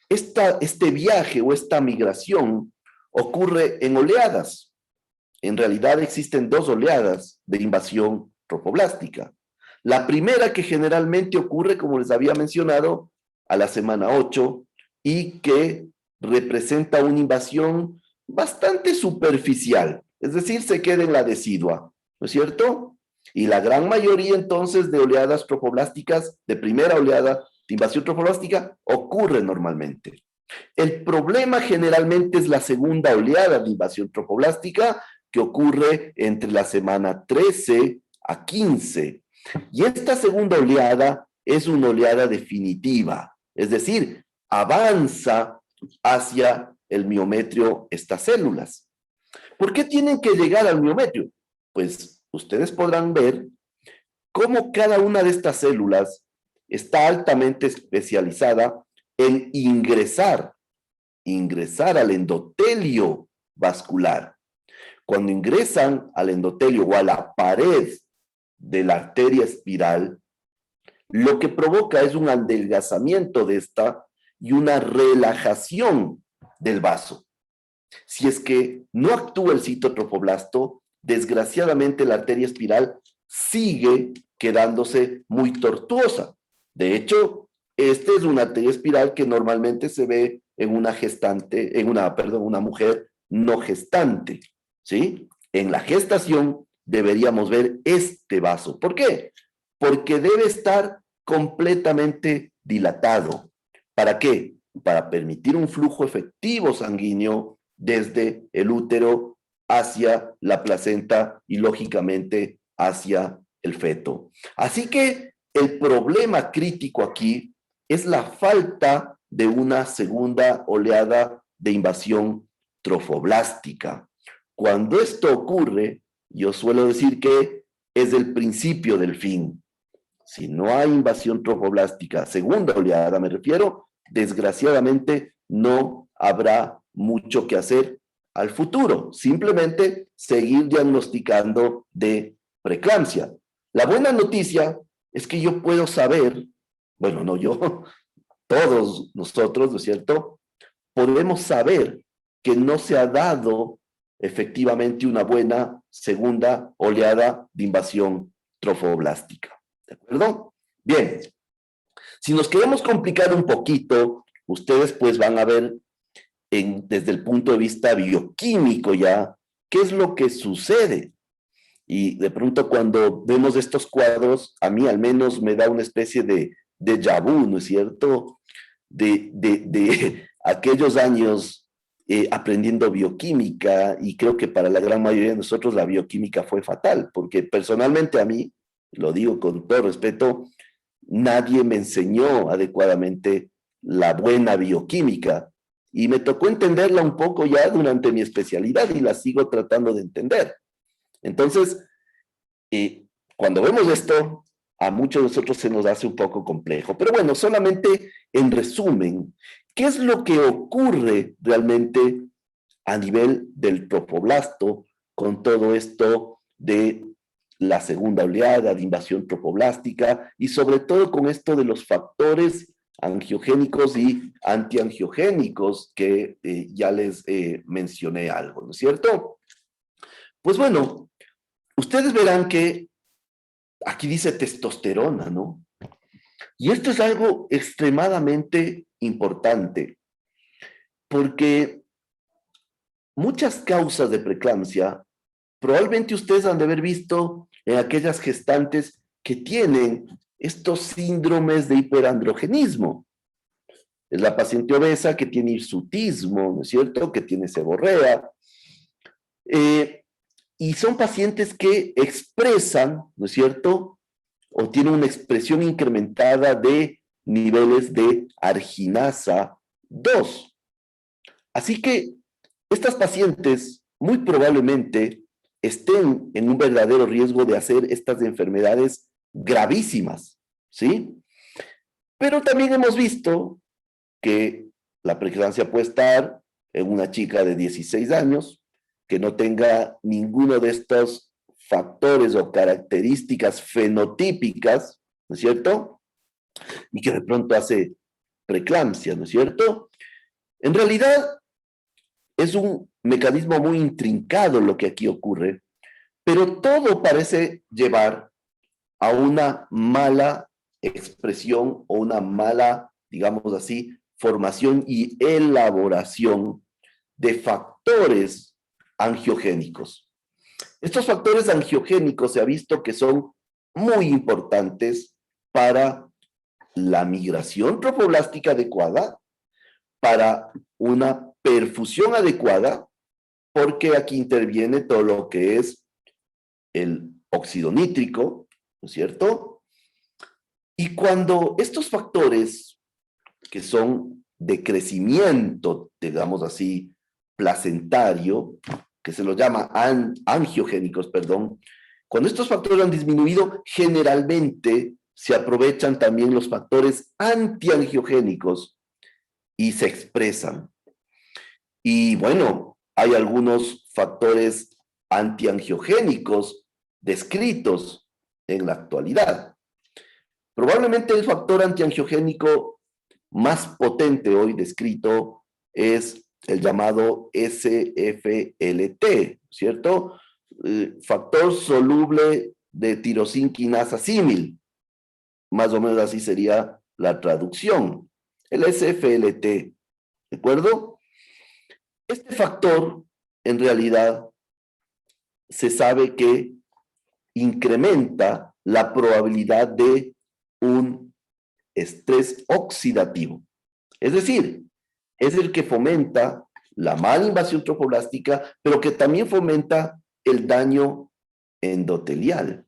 este viaje o esta migración ocurre en oleadas. En realidad existen 2 oleadas de invasión trofoblástica. La primera que generalmente ocurre, como les había mencionado, a la semana 8 y que representa una invasión bastante superficial, es decir, se queda en la decidua, ¿no es cierto? Y la gran mayoría entonces de oleadas trofoblásticas, de primera oleada de invasión trofoblástica, ocurre normalmente. El problema generalmente es la segunda oleada de invasión trofoblástica que ocurre entre la semana 13 a 15. Y esta segunda oleada es una oleada definitiva, es decir, avanza hacia el miometrio estas células. ¿Por qué tienen que llegar al miometrio? Pues ustedes podrán ver cómo cada una de estas células está altamente especializada en ingresar al endotelio vascular. Cuando ingresan al endotelio o a la pared de la arteria espiral, lo que provoca es un adelgazamiento de esta y una relajación del vaso. Si es que no actúa el citotrofoblasto, desgraciadamente la arteria espiral sigue quedándose muy tortuosa. De hecho, esta es una arteria espiral que normalmente se ve en una una mujer no gestante, ¿sí? En la gestación deberíamos ver este vaso. ¿Por qué? Porque debe estar completamente dilatado. ¿Para qué? Para permitir un flujo efectivo sanguíneo desde el útero hacia la placenta y, lógicamente, hacia el feto. Así que el problema crítico aquí es la falta de una segunda oleada de invasión trofoblástica. Cuando esto ocurre, yo suelo decir que es el principio del fin. Si no hay invasión trofoblástica, segunda oleada me refiero, desgraciadamente no habrá mucho que hacer al futuro. Simplemente seguir diagnosticando de preeclampsia. La buena noticia es que yo puedo saber, bueno, no yo, todos nosotros, ¿no es cierto? Podemos saber que no se ha dado efectivamente una buena segunda oleada de invasión trofoblástica. ¿De acuerdo? Bien. Si nos queremos complicar un poquito, ustedes pues van a ver desde el punto de vista bioquímico ya qué es lo que sucede. Y de pronto cuando vemos estos cuadros, a mí al menos me da una especie de déjà vu, ¿no es cierto? De aquellos años aprendiendo bioquímica, y creo que para la gran mayoría de nosotros la bioquímica fue fatal, porque personalmente a mí, lo digo con todo respeto, nadie me enseñó adecuadamente la buena bioquímica, y me tocó entenderla un poco ya durante mi especialidad y la sigo tratando de entender. Entonces, cuando vemos esto, a muchos de nosotros se nos hace un poco complejo. Pero bueno, solamente en resumen, ¿qué es lo que ocurre realmente a nivel del tropoblasto con todo esto de la segunda oleada de invasión trofoblástica y sobre todo con esto de los factores angiogénicos y antiangiogénicos que ya les mencioné algo, ¿no es cierto? Pues bueno, ustedes verán que aquí dice testosterona, ¿no? Y esto es algo extremadamente importante, porque muchas causas de preeclampsia, probablemente ustedes han de haber visto en aquellas gestantes que tienen estos síndromes de hiperandrogenismo. Es la paciente obesa que tiene hirsutismo, ¿no es cierto?, que tiene seborrea. Y son pacientes que expresan, ¿no es cierto?, o tienen una expresión incrementada de niveles de arginasa 2. Así que estas pacientes muy probablemente estén en un verdadero riesgo de hacer estas enfermedades gravísimas, ¿sí? Pero también hemos visto que la preeclampsia puede estar en una chica de 16 años que no tenga ninguno de estos factores o características fenotípicas, ¿no es cierto? Y que de pronto hace preeclampsia, ¿no es cierto? En realidad es un mecanismo muy intrincado lo que aquí ocurre, pero todo parece llevar a una mala expresión o una mala, digamos así, formación y elaboración de factores angiogénicos. Estos factores angiogénicos se ha visto que son muy importantes para la migración trofoblástica adecuada, para una perfusión adecuada, porque aquí interviene todo lo que es el óxido nítrico, ¿no es cierto? Y cuando estos factores que son de crecimiento, digamos así, placentario, que se los llama angiogénicos, perdón, cuando estos factores han disminuido, generalmente se aprovechan también los factores antiangiogénicos y se expresan. Y bueno, hay algunos factores antiangiogénicos descritos en la actualidad. Probablemente el factor antiangiogénico más potente hoy descrito es el llamado SFLT, ¿cierto? Factor soluble de tirosinquinasa símil. Más o menos así sería la traducción. El SFLT, ¿de acuerdo? Este factor, en realidad, se sabe que incrementa la probabilidad de un estrés oxidativo. Es decir, es el que fomenta la mala invasión trofoblástica, pero que también fomenta el daño endotelial.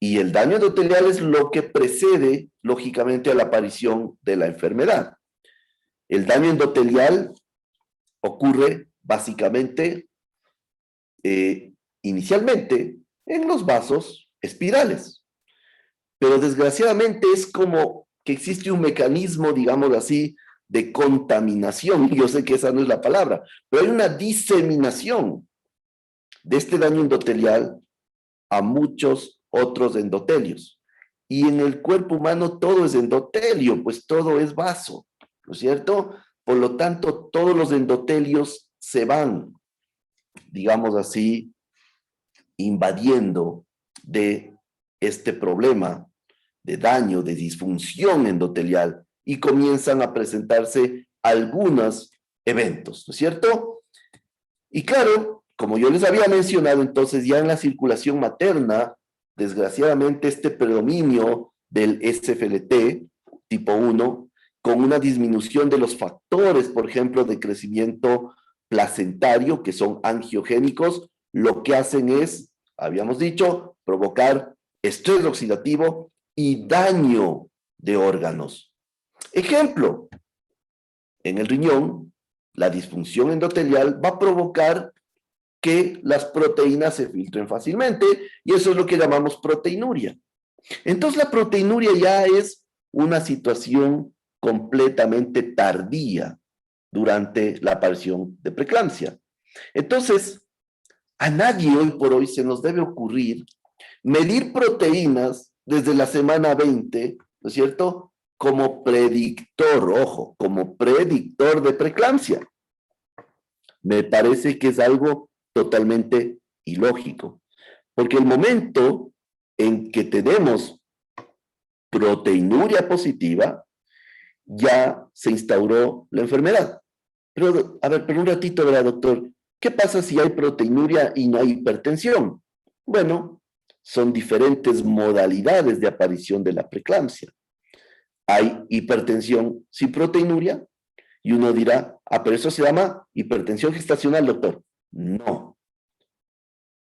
Y el daño endotelial es lo que precede, lógicamente, a la aparición de la enfermedad. El daño endotelial ocurre básicamente, inicialmente, en los vasos espirales. Pero desgraciadamente es como que existe un mecanismo, digamos así, de contaminación. Yo sé que esa no es la palabra, pero hay una diseminación de este daño endotelial a muchos otros endotelios. Y en el cuerpo humano todo es endotelio, pues todo es vaso, ¿no es cierto? Por lo tanto, todos los endotelios se van, digamos así, invadiendo de este problema de daño, de disfunción endotelial, y comienzan a presentarse algunos eventos, ¿no es cierto? Y claro, como yo les había mencionado, entonces ya en la circulación materna, desgraciadamente este predominio del SFLT tipo 1, con una disminución de los factores, por ejemplo, de crecimiento placentario, que son angiogénicos, lo que hacen es, habíamos dicho, provocar estrés oxidativo y daño de órganos. Ejemplo, en el riñón, la disfunción endotelial va a provocar que las proteínas se filtren fácilmente, y eso es lo que llamamos proteinuria. Entonces la proteinuria ya es una situación completamente tardía durante la aparición de preeclampsia. Entonces, a nadie hoy por hoy se nos debe ocurrir medir proteínas desde la semana 20, ¿no es cierto?, como predictor, ojo, como predictor de preeclampsia. Me parece que es algo totalmente ilógico, porque el momento en que tenemos proteinuria positiva, ya se instauró la enfermedad. Pero, a ver, pero un ratito, ¿verdad, doctor? ¿Qué pasa si hay proteinuria y no hay hipertensión? Bueno, son diferentes modalidades de aparición de la preeclampsia. Hay hipertensión sin proteinuria, y uno dirá, ah, pero eso se llama hipertensión gestacional, doctor. No.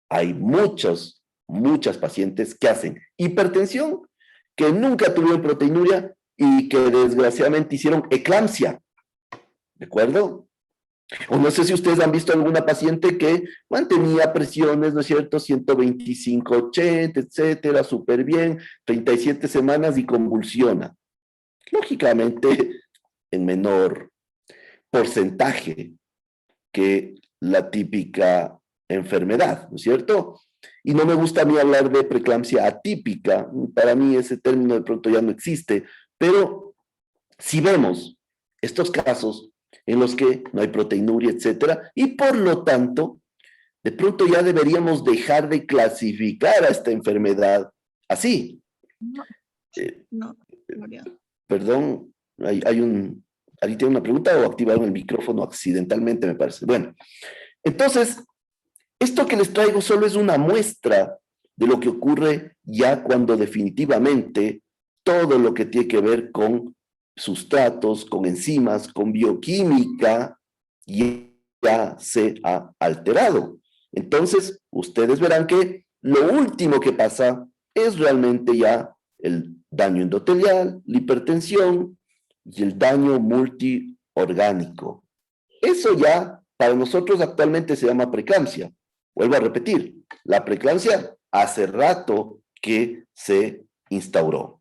Hay muchas pacientes que hacen hipertensión, que nunca tuvieron proteinuria y que desgraciadamente hicieron eclampsia. ¿De acuerdo? O no sé si ustedes han visto alguna paciente que mantenía presiones, ¿no es cierto? 125, 80, etcétera, súper bien, 37 semanas y convulsiona. Lógicamente, en menor porcentaje que la típica enfermedad, ¿no es cierto? Y no me gusta a mí hablar de preeclampsia atípica, para mí ese término de pronto ya no existe, pero si vemos estos casos en los que no hay proteinuria, etcétera, y por lo tanto, de pronto ya deberíamos dejar de clasificar a esta enfermedad así. Perdón, ¿alguien tiene una pregunta o activaron el micrófono accidentalmente, me parece? Bueno, entonces, esto que les traigo solo es una muestra de lo que ocurre ya cuando definitivamente todo lo que tiene que ver con sustratos, con enzimas, con bioquímica, ya se ha alterado. Entonces, ustedes verán que lo último que pasa es realmente ya el daño endotelial, la hipertensión y el daño multiorgánico. Eso ya para nosotros actualmente se llama preeclampsia. Vuelvo a repetir, la preeclampsia hace rato que se instauró.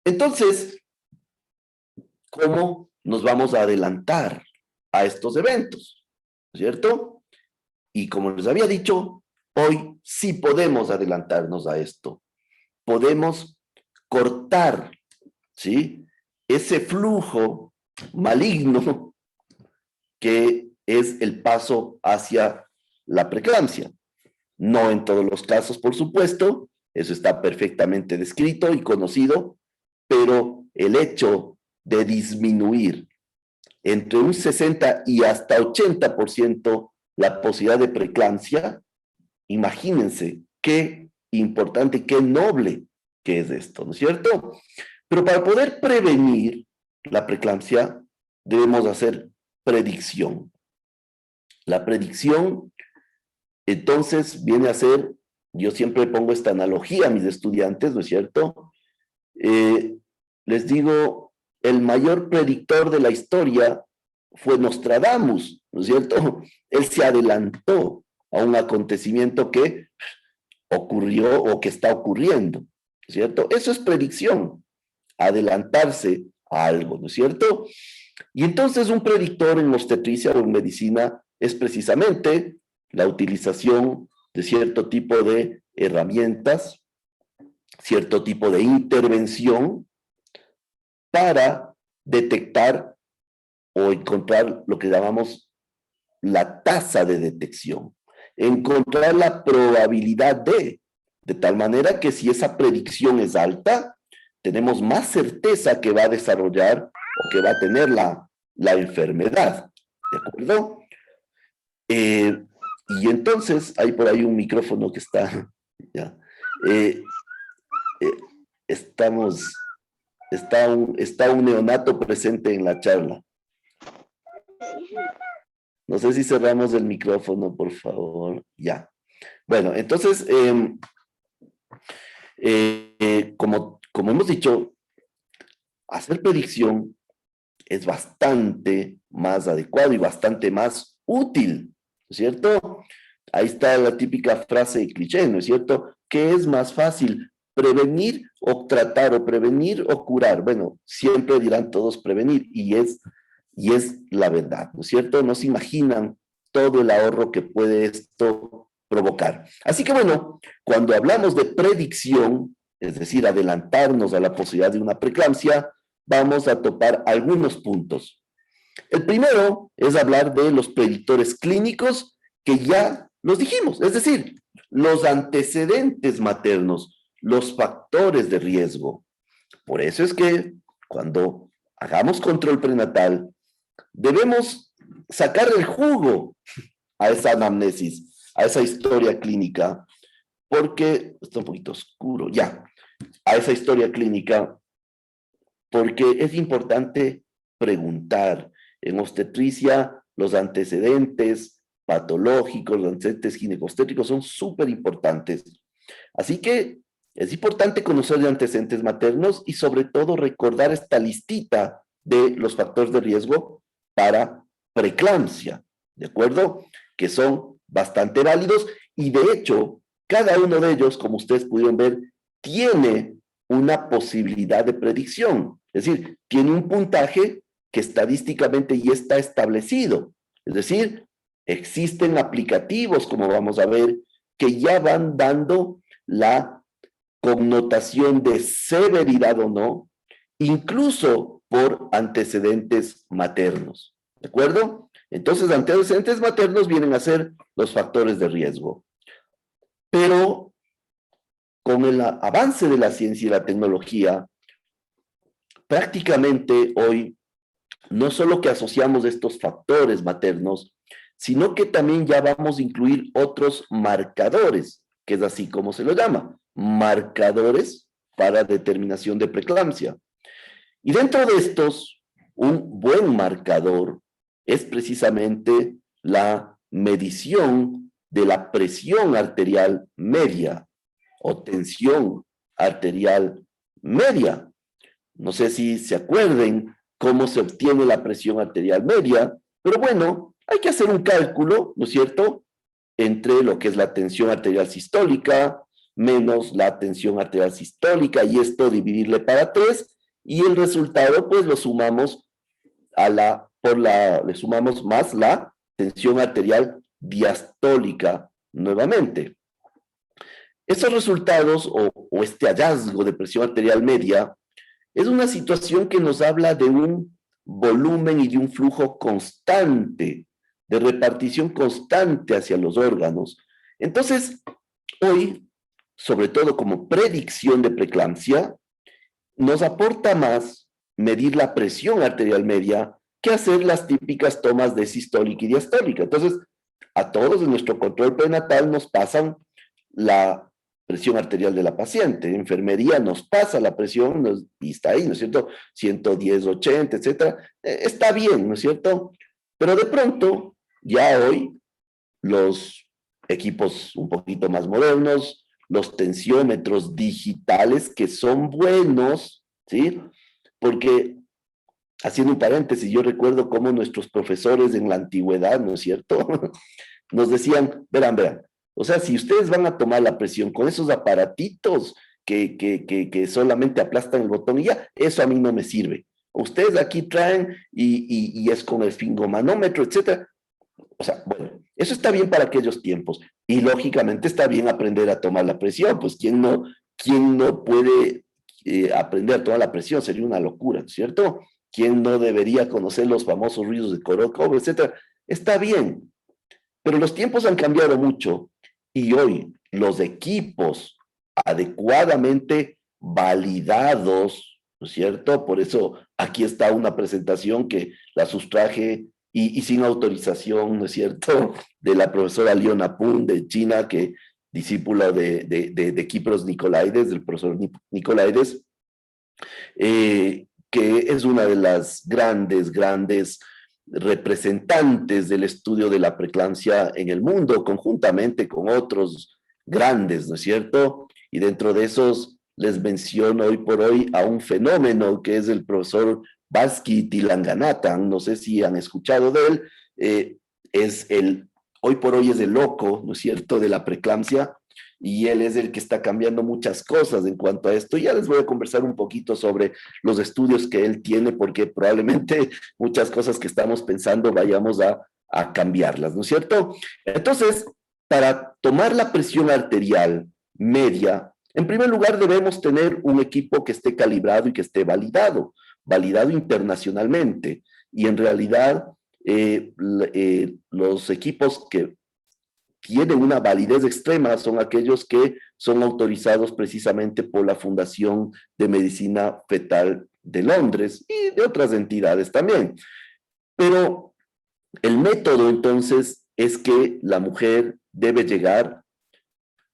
Entonces, ¿cómo nos vamos a adelantar a estos eventos? ¿Cierto? Y como les había dicho, hoy sí podemos adelantarnos a esto. Podemos cortar, ¿sí?, ese flujo maligno que es el paso hacia la preeclampsia. No en todos los casos, por supuesto, eso está perfectamente descrito y conocido, pero el hecho de disminuir entre un 60 y hasta 80% la posibilidad de preeclampsia, imagínense qué importante, qué noble que es esto, ¿no es cierto? Pero para poder prevenir la preeclampsia, debemos hacer predicción. La predicción, entonces, viene a ser, yo siempre pongo esta analogía a mis estudiantes, ¿no es cierto? Les digo, el mayor predictor de la historia fue Nostradamus, ¿no es cierto? Él se adelantó a un acontecimiento que ocurrió o que está ocurriendo, ¿no es cierto? Eso es predicción, adelantarse a algo, ¿no es cierto? Y entonces un predictor en obstetricia o en medicina es precisamente la utilización de cierto tipo de herramientas, cierto tipo de intervención para detectar o encontrar lo que llamamos la tasa de detección, encontrar la probabilidad de tal manera que si esa predicción es alta, tenemos más certeza que va a desarrollar o que va a tener la enfermedad, ¿de acuerdo? Y entonces, hay por ahí un micrófono que está, ya, está un neonato presente en la charla. No sé si cerramos el micrófono, por favor. Ya. Bueno, entonces, como hemos dicho, hacer predicción es bastante más adecuado y bastante más útil, ¿no es cierto? Ahí está la típica frase de cliché, ¿no es cierto? ¿Qué es más fácil? ¿Prevenir o tratar? ¿O prevenir o curar? Bueno, siempre dirán todos prevenir y es la verdad, ¿no es cierto? No se imaginan todo el ahorro que puede esto provocar. Así que bueno, cuando hablamos de predicción, es decir, adelantarnos a la posibilidad de una preeclampsia, vamos a topar algunos puntos. El primero es hablar de los predictores clínicos que ya los dijimos, es decir, los antecedentes maternos, los factores de riesgo. Por eso es que cuando hagamos control prenatal, debemos sacar el jugo a esa anamnesis, a esa historia clínica, porque está un poquito oscuro, ya, a esa historia clínica, porque es importante preguntar. En obstetricia, los antecedentes patológicos, los antecedentes ginecostétricos son súper importantes. Así que es importante conocer de antecedentes maternos y sobre todo recordar esta listita de los factores de riesgo para preeclampsia, ¿de acuerdo? Que son bastante válidos y de hecho, cada uno de ellos, como ustedes pudieron ver, tiene una posibilidad de predicción. Es decir, tiene un puntaje que estadísticamente ya está establecido. Es decir, existen aplicativos, como vamos a ver, que ya van dando la connotación de severidad o no, incluso por antecedentes maternos. ¿De acuerdo? Entonces, antecedentes maternos vienen a ser los factores de riesgo. Pero con el avance de la ciencia y la tecnología, prácticamente hoy, no solo que asociamos estos factores maternos, sino que también ya vamos a incluir otros marcadores, que es así como se lo llama, marcadores para determinación de preeclampsia. Y dentro de estos, un buen marcador es precisamente la medición de la presión arterial media o tensión arterial media. No sé si se acuerden cómo se obtiene la presión arterial media, pero bueno, hay que hacer un cálculo, ¿no es cierto?, entre lo que es la tensión arterial sistólica menos la tensión arterial sistólica, y esto dividirle para 3, y el resultado pues lo sumamos le sumamos más la tensión arterial diastólica nuevamente. Estos resultados o este hallazgo de presión arterial media es una situación que nos habla de un volumen y de un flujo constante, de repartición constante hacia los órganos. Entonces, hoy, sobre todo como predicción de preeclampsia, nos aporta más medir la presión arterial media que hacer las típicas tomas de sistólica y diastólica. Entonces, a todos en nuestro control prenatal nos pasan la presión arterial de la paciente. Enfermería nos pasa la presión y está ahí, ¿no es cierto? 110, 80, etcétera. Está bien, ¿no es cierto? Pero de pronto, ya hoy, los equipos un poquito más modernos, los tensiómetros digitales que son buenos, ¿sí? Porque, haciendo un paréntesis, yo recuerdo cómo nuestros profesores en la antigüedad, ¿no es cierto?, nos decían, verán, o sea, si ustedes van a tomar la presión con esos aparatitos que solamente aplastan el botón y ya, eso a mí no me sirve. Ustedes aquí traen y es con el fingomanómetro, etcétera. O sea, bueno, eso está bien para aquellos tiempos. Y lógicamente está bien aprender a tomar la presión. Pues quién no puede aprender a tomar la presión? Sería una locura, ¿cierto? ¿Quién no debería conocer los famosos ruidos de Korokov, etcétera? Está bien, pero los tiempos han cambiado mucho y hoy los equipos adecuadamente validados, ¿no es cierto? Por eso aquí está una presentación que la sustraje y sin autorización, ¿no es cierto?, de la profesora Liona Pun de China, que discípula de Kipros Nicolaides, del profesor Nicolaides, que es una de las grandes representantes del estudio de la preeclampsia en el mundo, conjuntamente con otros grandes, ¿no es cierto? Y dentro de esos les menciono hoy por hoy a un fenómeno que es el profesor Vasky Tilanganathan, no sé si han escuchado de él, hoy por hoy es el loco, ¿no es cierto?, de la preeclampsia, y él es el que está cambiando muchas cosas en cuanto a esto. Ya les voy a conversar un poquito sobre los estudios que él tiene, porque probablemente muchas cosas que estamos pensando vayamos a cambiarlas, ¿no es cierto? Entonces, para tomar la presión arterial media, en primer lugar debemos tener un equipo que esté calibrado y que esté validado internacionalmente, y en realidad los equipos que tienen una validez extrema son aquellos que son autorizados precisamente por la Fundación de Medicina Fetal de Londres y de otras entidades también. Pero el método entonces es que la mujer debe llegar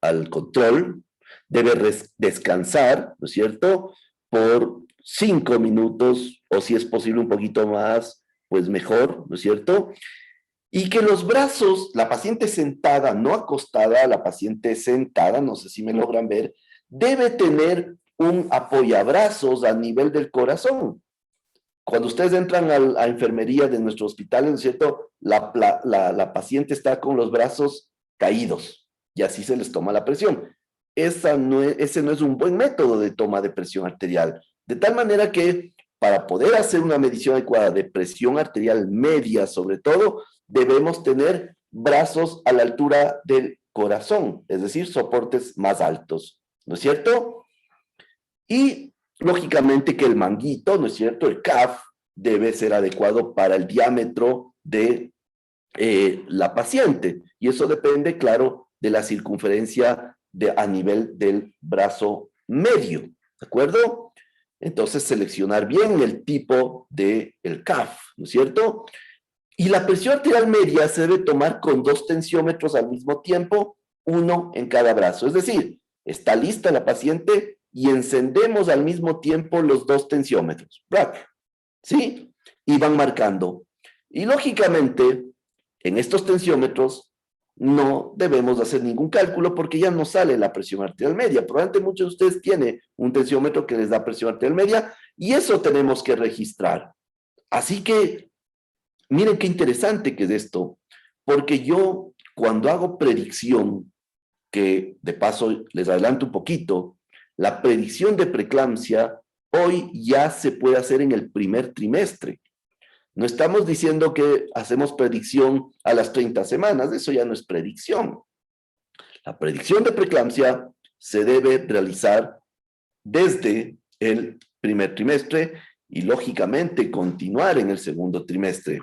al control, debe descansar, ¿no es cierto?, por 5 minutos, o si es posible un poquito más, pues mejor, ¿no es cierto?, y que los brazos, la paciente sentada, no acostada, la paciente sentada, no sé si me logran ver, debe tener un apoyabrazos a nivel del corazón. Cuando ustedes entran a enfermería de nuestro hospital, ¿no es cierto?, la paciente está con los brazos caídos y así se les toma la presión. Ese no es un buen método de toma de presión arterial. De tal manera que para poder hacer una medición adecuada de presión arterial media, sobre todo, debemos tener brazos a la altura del corazón, es decir, soportes más altos, ¿no es cierto? Y lógicamente que el manguito, ¿no es cierto?, el CAF, debe ser adecuado para el diámetro de la paciente. Y eso depende, claro, de la circunferencia a nivel del brazo medio, ¿de acuerdo? Entonces, seleccionar bien el tipo del CAF, ¿no es cierto? Y la presión arterial media se debe tomar con 2 tensiómetros al mismo tiempo, uno en cada brazo. Es decir, está lista la paciente, y encendemos al mismo tiempo los dos tensiómetros, ¿sí? Y van marcando. Y lógicamente, en estos tensiómetros no debemos hacer ningún cálculo porque ya no sale la presión arterial media. Probablemente muchos de ustedes tienen un tensiómetro que les da presión arterial media y eso tenemos que registrar. Así que, miren qué interesante que es esto, porque yo cuando hago predicción, que de paso les adelanto un poquito, la predicción de preeclampsia hoy ya se puede hacer en el primer trimestre. No estamos diciendo que hacemos predicción a las 30 semanas, eso ya no es predicción. La predicción de preeclampsia se debe realizar desde el primer trimestre y lógicamente continuar en el segundo trimestre.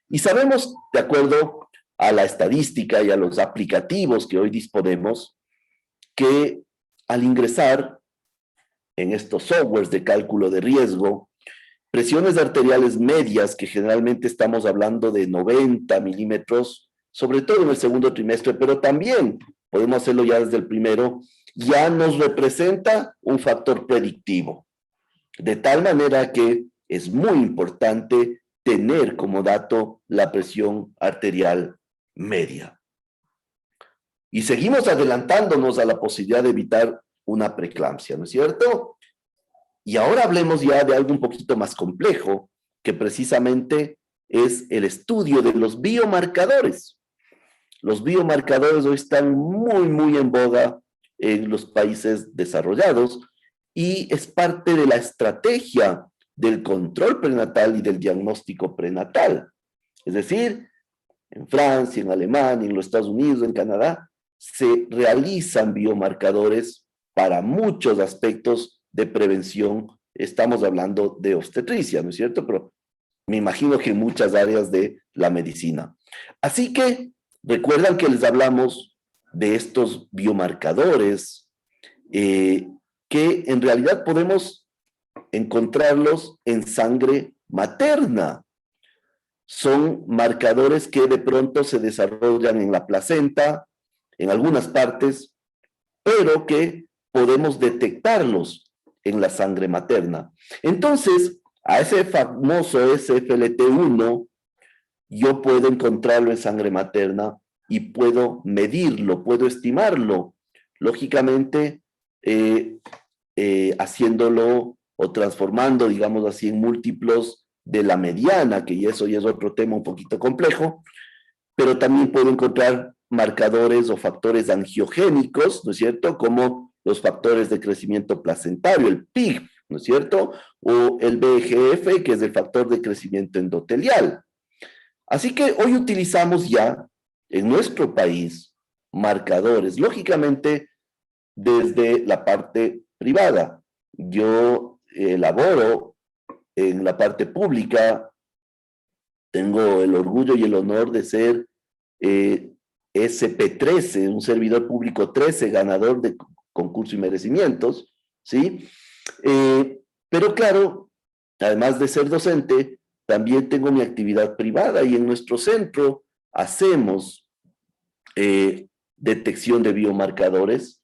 Y sabemos, de acuerdo a la estadística y a los aplicativos que hoy disponemos, que al ingresar en estos softwares de cálculo de riesgo, presiones arteriales medias, que generalmente estamos hablando de 90 milímetros, sobre todo en el segundo trimestre, pero también podemos hacerlo ya desde el primero, ya nos representa un factor predictivo. De tal manera que es muy importante tener como dato la presión arterial media. Y seguimos adelantándonos a la posibilidad de evitar una preeclampsia, ¿no es cierto? Y ahora hablemos ya de algo un poquito más complejo, que precisamente es el estudio de los biomarcadores. Los biomarcadores hoy están muy en boga en los países desarrollados y es parte de la estrategia del control prenatal y del diagnóstico prenatal. Es decir, en Francia, en Alemania, en los Estados Unidos, en Canadá, se realizan biomarcadores para muchos aspectos de prevención. Estamos hablando de obstetricia, ¿no es cierto? Pero me imagino que en muchas áreas de la medicina. Así que, recuerdan que les hablamos de estos biomarcadores que en realidad podemos encontrarlos en sangre materna. Son marcadores que de pronto se desarrollan en la placenta, en algunas partes, pero que podemos detectarlos en la sangre materna. Entonces, a ese famoso SFLT1, yo puedo encontrarlo en sangre materna y puedo medirlo, puedo estimarlo, lógicamente haciéndolo o transformando, digamos así, en múltiplos de la mediana, que eso ya es otro tema un poquito complejo, pero también puedo encontrar marcadores o factores angiogénicos, ¿no es cierto?, como los factores de crecimiento placentario, el PIG, ¿no es cierto?, o el VEGF, que es el factor de crecimiento endotelial. Así que hoy utilizamos ya en nuestro país marcadores, lógicamente desde la parte privada. Yo laboro en la parte pública, tengo el orgullo y el honor de ser SP13, un servidor público 13, ganador de concurso y merecimientos, ¿sí? Pero claro, además de ser docente, también tengo mi actividad privada y en nuestro centro hacemos detección de biomarcadores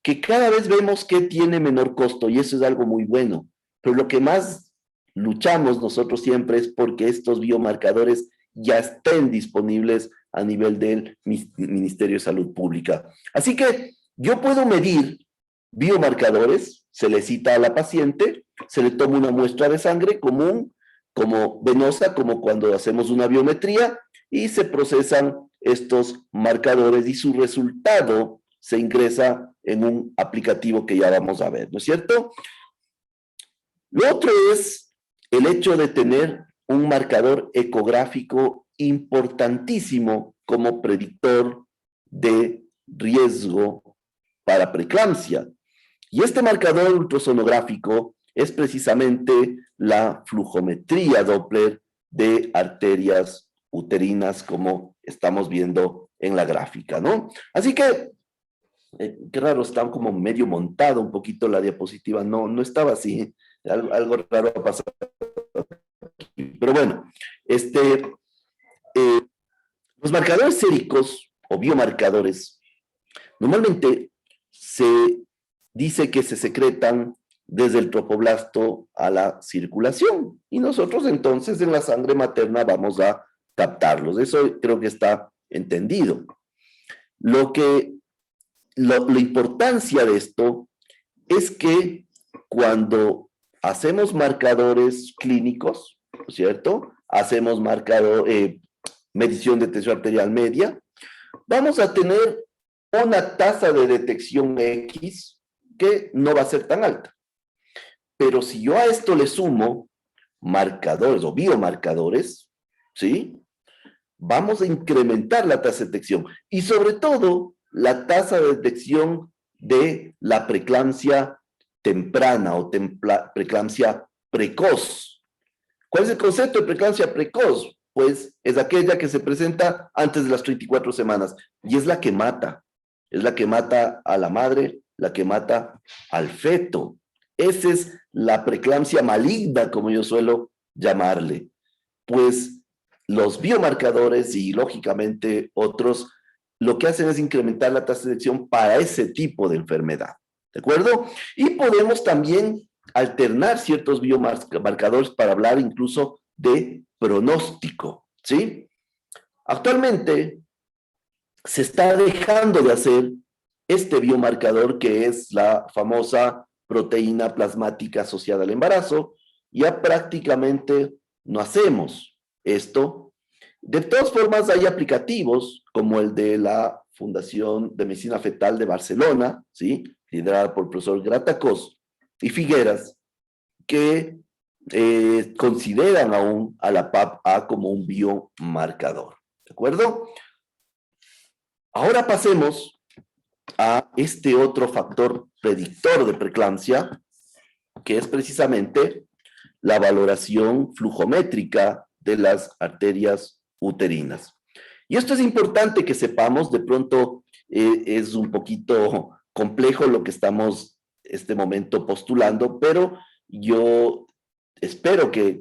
que cada vez vemos que tiene menor costo y eso es algo muy bueno. Pero lo que más luchamos nosotros siempre es porque estos biomarcadores ya estén disponibles a nivel del Ministerio de Salud Pública. Así que yo puedo medir biomarcadores, se le cita a la paciente, se le toma una muestra de sangre común, como venosa, como cuando hacemos una biometría, y se procesan estos marcadores y su resultado se ingresa en un aplicativo que ya vamos a ver, ¿no es cierto? Lo otro es el hecho de tener un marcador ecográfico importantísimo como predictor de riesgo para preeclampsia. Y este marcador ultrasonográfico es precisamente la flujometría Doppler de arterias uterinas, como estamos viendo en la gráfica, ¿no? Así que, qué raro, está como medio montado un poquito la diapositiva, no estaba así, algo raro ha pasado. Pero bueno, los marcadores séricos o biomarcadores normalmente se dice que se secretan desde el tropoblasto a la circulación. Y nosotros entonces en la sangre materna vamos a captarlos. Eso creo que está entendido. La importancia de esto es que cuando hacemos marcadores clínicos, ¿cierto? Hacemos medición de tensión arterial media, vamos a tener una tasa de detección X que no va a ser tan alta. Pero si yo a esto le sumo marcadores o biomarcadores, ¿sí? Vamos a incrementar la tasa de detección y sobre todo la tasa de detección de la preeclampsia temprana o preeclampsia precoz. ¿Cuál es el concepto de preeclampsia precoz? Pues es aquella que se presenta antes de las 34 semanas y es la que mata. Es la que mata a la madre, la que mata al feto. Esa es la preeclampsia maligna, como yo suelo llamarle. Pues los biomarcadores y lógicamente otros, lo que hacen es incrementar la tasa de detección para ese tipo de enfermedad. ¿De acuerdo? Y podemos también alternar ciertos biomarcadores para hablar incluso de pronóstico, ¿sí? Actualmente se está dejando de hacer este biomarcador que es la famosa proteína plasmática asociada al embarazo. Ya prácticamente no hacemos esto. De todas formas, hay aplicativos como el de la Fundación de Medicina Fetal de Barcelona, ¿sí? Liderada por el profesor Gratacós y Figueras, que consideran aún a la PAP-A como un biomarcador. ¿De acuerdo? Ahora pasemos a este otro factor predictor de preeclampsia, que es precisamente la valoración flujométrica de las arterias uterinas. Y esto es importante que sepamos, de pronto es un poquito complejo lo que estamos este momento postulando, pero yo espero que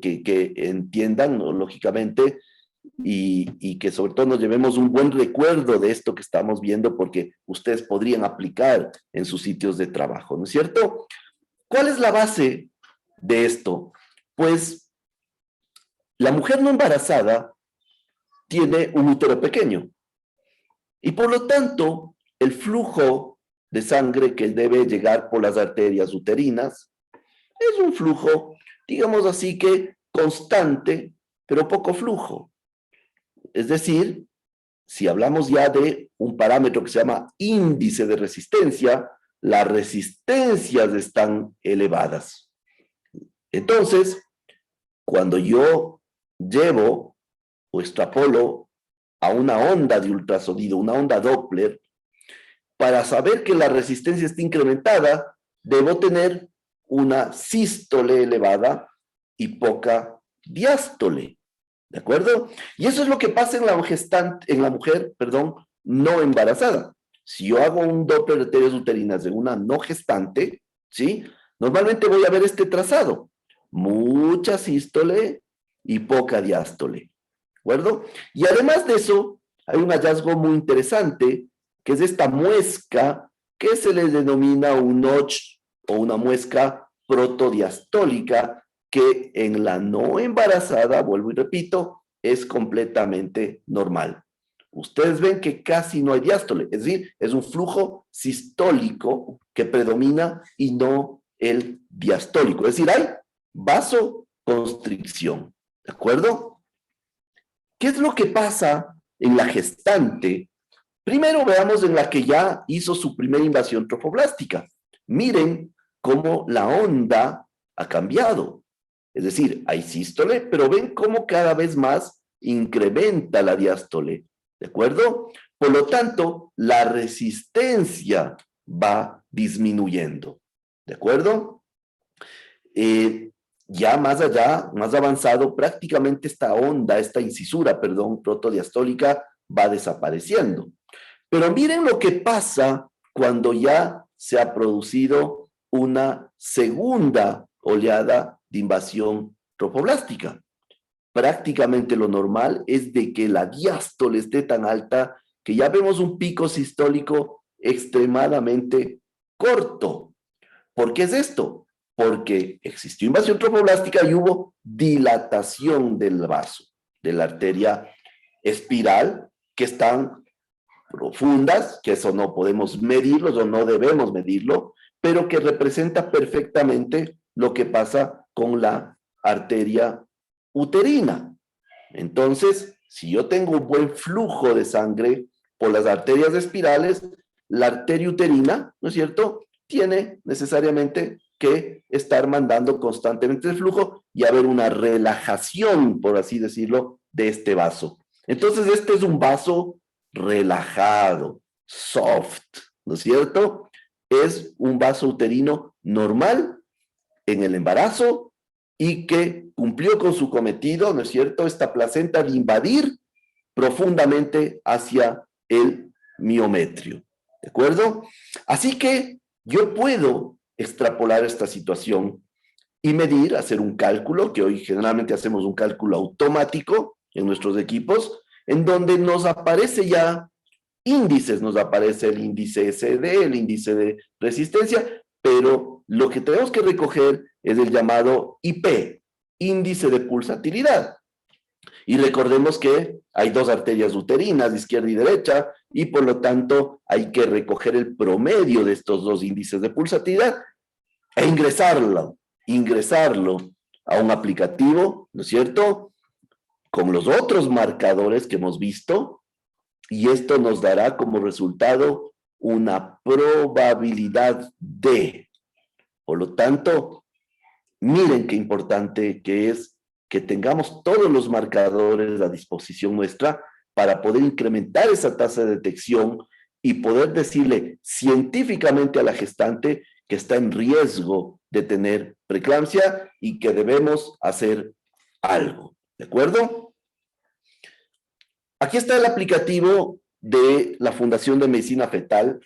entiendan, ¿no? Lógicamente, y que sobre todo nos llevemos un buen recuerdo de esto que estamos viendo, porque ustedes podrían aplicar en sus sitios de trabajo, ¿no es cierto? ¿Cuál es la base de esto? Pues la mujer no embarazada tiene un útero pequeño y por lo tanto el flujo de sangre que debe llegar por las arterias uterinas es un flujo, digamos así que constante, pero poco flujo. Es decir, si hablamos ya de un parámetro que se llama índice de resistencia, las resistencias están elevadas. Entonces, cuando yo llevo o extrapolo a una onda de ultrasonido, una onda Doppler, para saber que la resistencia está incrementada, debo tener una sístole elevada y poca diástole. ¿De acuerdo? Y eso es lo que pasa en la mujer no embarazada. Si yo hago un Doppler de arterias uterinas de una no gestante, ¿sí? Normalmente voy a ver este trazado. Mucha sístole y poca diástole. ¿De acuerdo? Y además de eso, hay un hallazgo muy interesante, que es esta muesca que se le denomina un notch o una muesca protodiastólica, que en la no embarazada, vuelvo y repito, es completamente normal. Ustedes ven que casi no hay diástole, es decir, es un flujo sistólico que predomina y no el diastólico. Es decir, hay vasoconstricción. ¿De acuerdo? ¿Qué es lo que pasa en la gestante? Primero veamos en la que ya hizo su primera invasión trofoblástica. Miren cómo la onda ha cambiado. Es decir, hay sístole, pero ven cómo cada vez más incrementa la diástole. ¿De acuerdo? Por lo tanto, la resistencia va disminuyendo. ¿De acuerdo? Ya más allá, más avanzado, prácticamente esta incisura, protodiastólica va desapareciendo. Pero miren lo que pasa cuando ya se ha producido una segunda oleada de invasión trofoblástica. Prácticamente lo normal es de que la diástole esté tan alta que ya vemos un pico sistólico extremadamente corto. ¿Por qué es esto? Porque existió invasión tromboblástica y hubo dilatación del vaso, de la arteria espiral, que están profundas, que eso no podemos medirlo o no debemos medirlo, pero que representa perfectamente lo que pasa con la arteria uterina. Entonces, si yo tengo un buen flujo de sangre por las arterias espirales, la arteria uterina, ¿no es cierto?, tiene necesariamente que estar mandando constantemente el flujo y haber una relajación, por así decirlo, de este vaso. Entonces, este es un vaso relajado, soft, ¿no es cierto? Es un vaso uterino normal en el embarazo y que cumplió con su cometido, ¿no es cierto?, esta placenta de invadir profundamente hacia el miometrio, ¿de acuerdo? Así que yo puedo extrapolar esta situación y medir, hacer un cálculo, que hoy generalmente hacemos un cálculo automático en nuestros equipos, en donde nos aparece ya índices, nos aparece el índice SD, el índice de resistencia, pero lo que tenemos que recoger es el llamado IP, índice de pulsatilidad. Y recordemos que hay dos arterias uterinas, izquierda y derecha, y por lo tanto hay que recoger el promedio de estos dos índices de pulsatilidad e ingresarlo a un aplicativo, ¿no es cierto?, con los otros marcadores que hemos visto, y esto nos dará como resultado una probabilidad de. Por lo tanto, miren qué importante que es que tengamos todos los marcadores a disposición nuestra para poder incrementar esa tasa de detección y poder decirle científicamente a la gestante que está en riesgo de tener preeclampsia y que debemos hacer algo. ¿De acuerdo? Aquí está el aplicativo de la Fundación de Medicina Fetal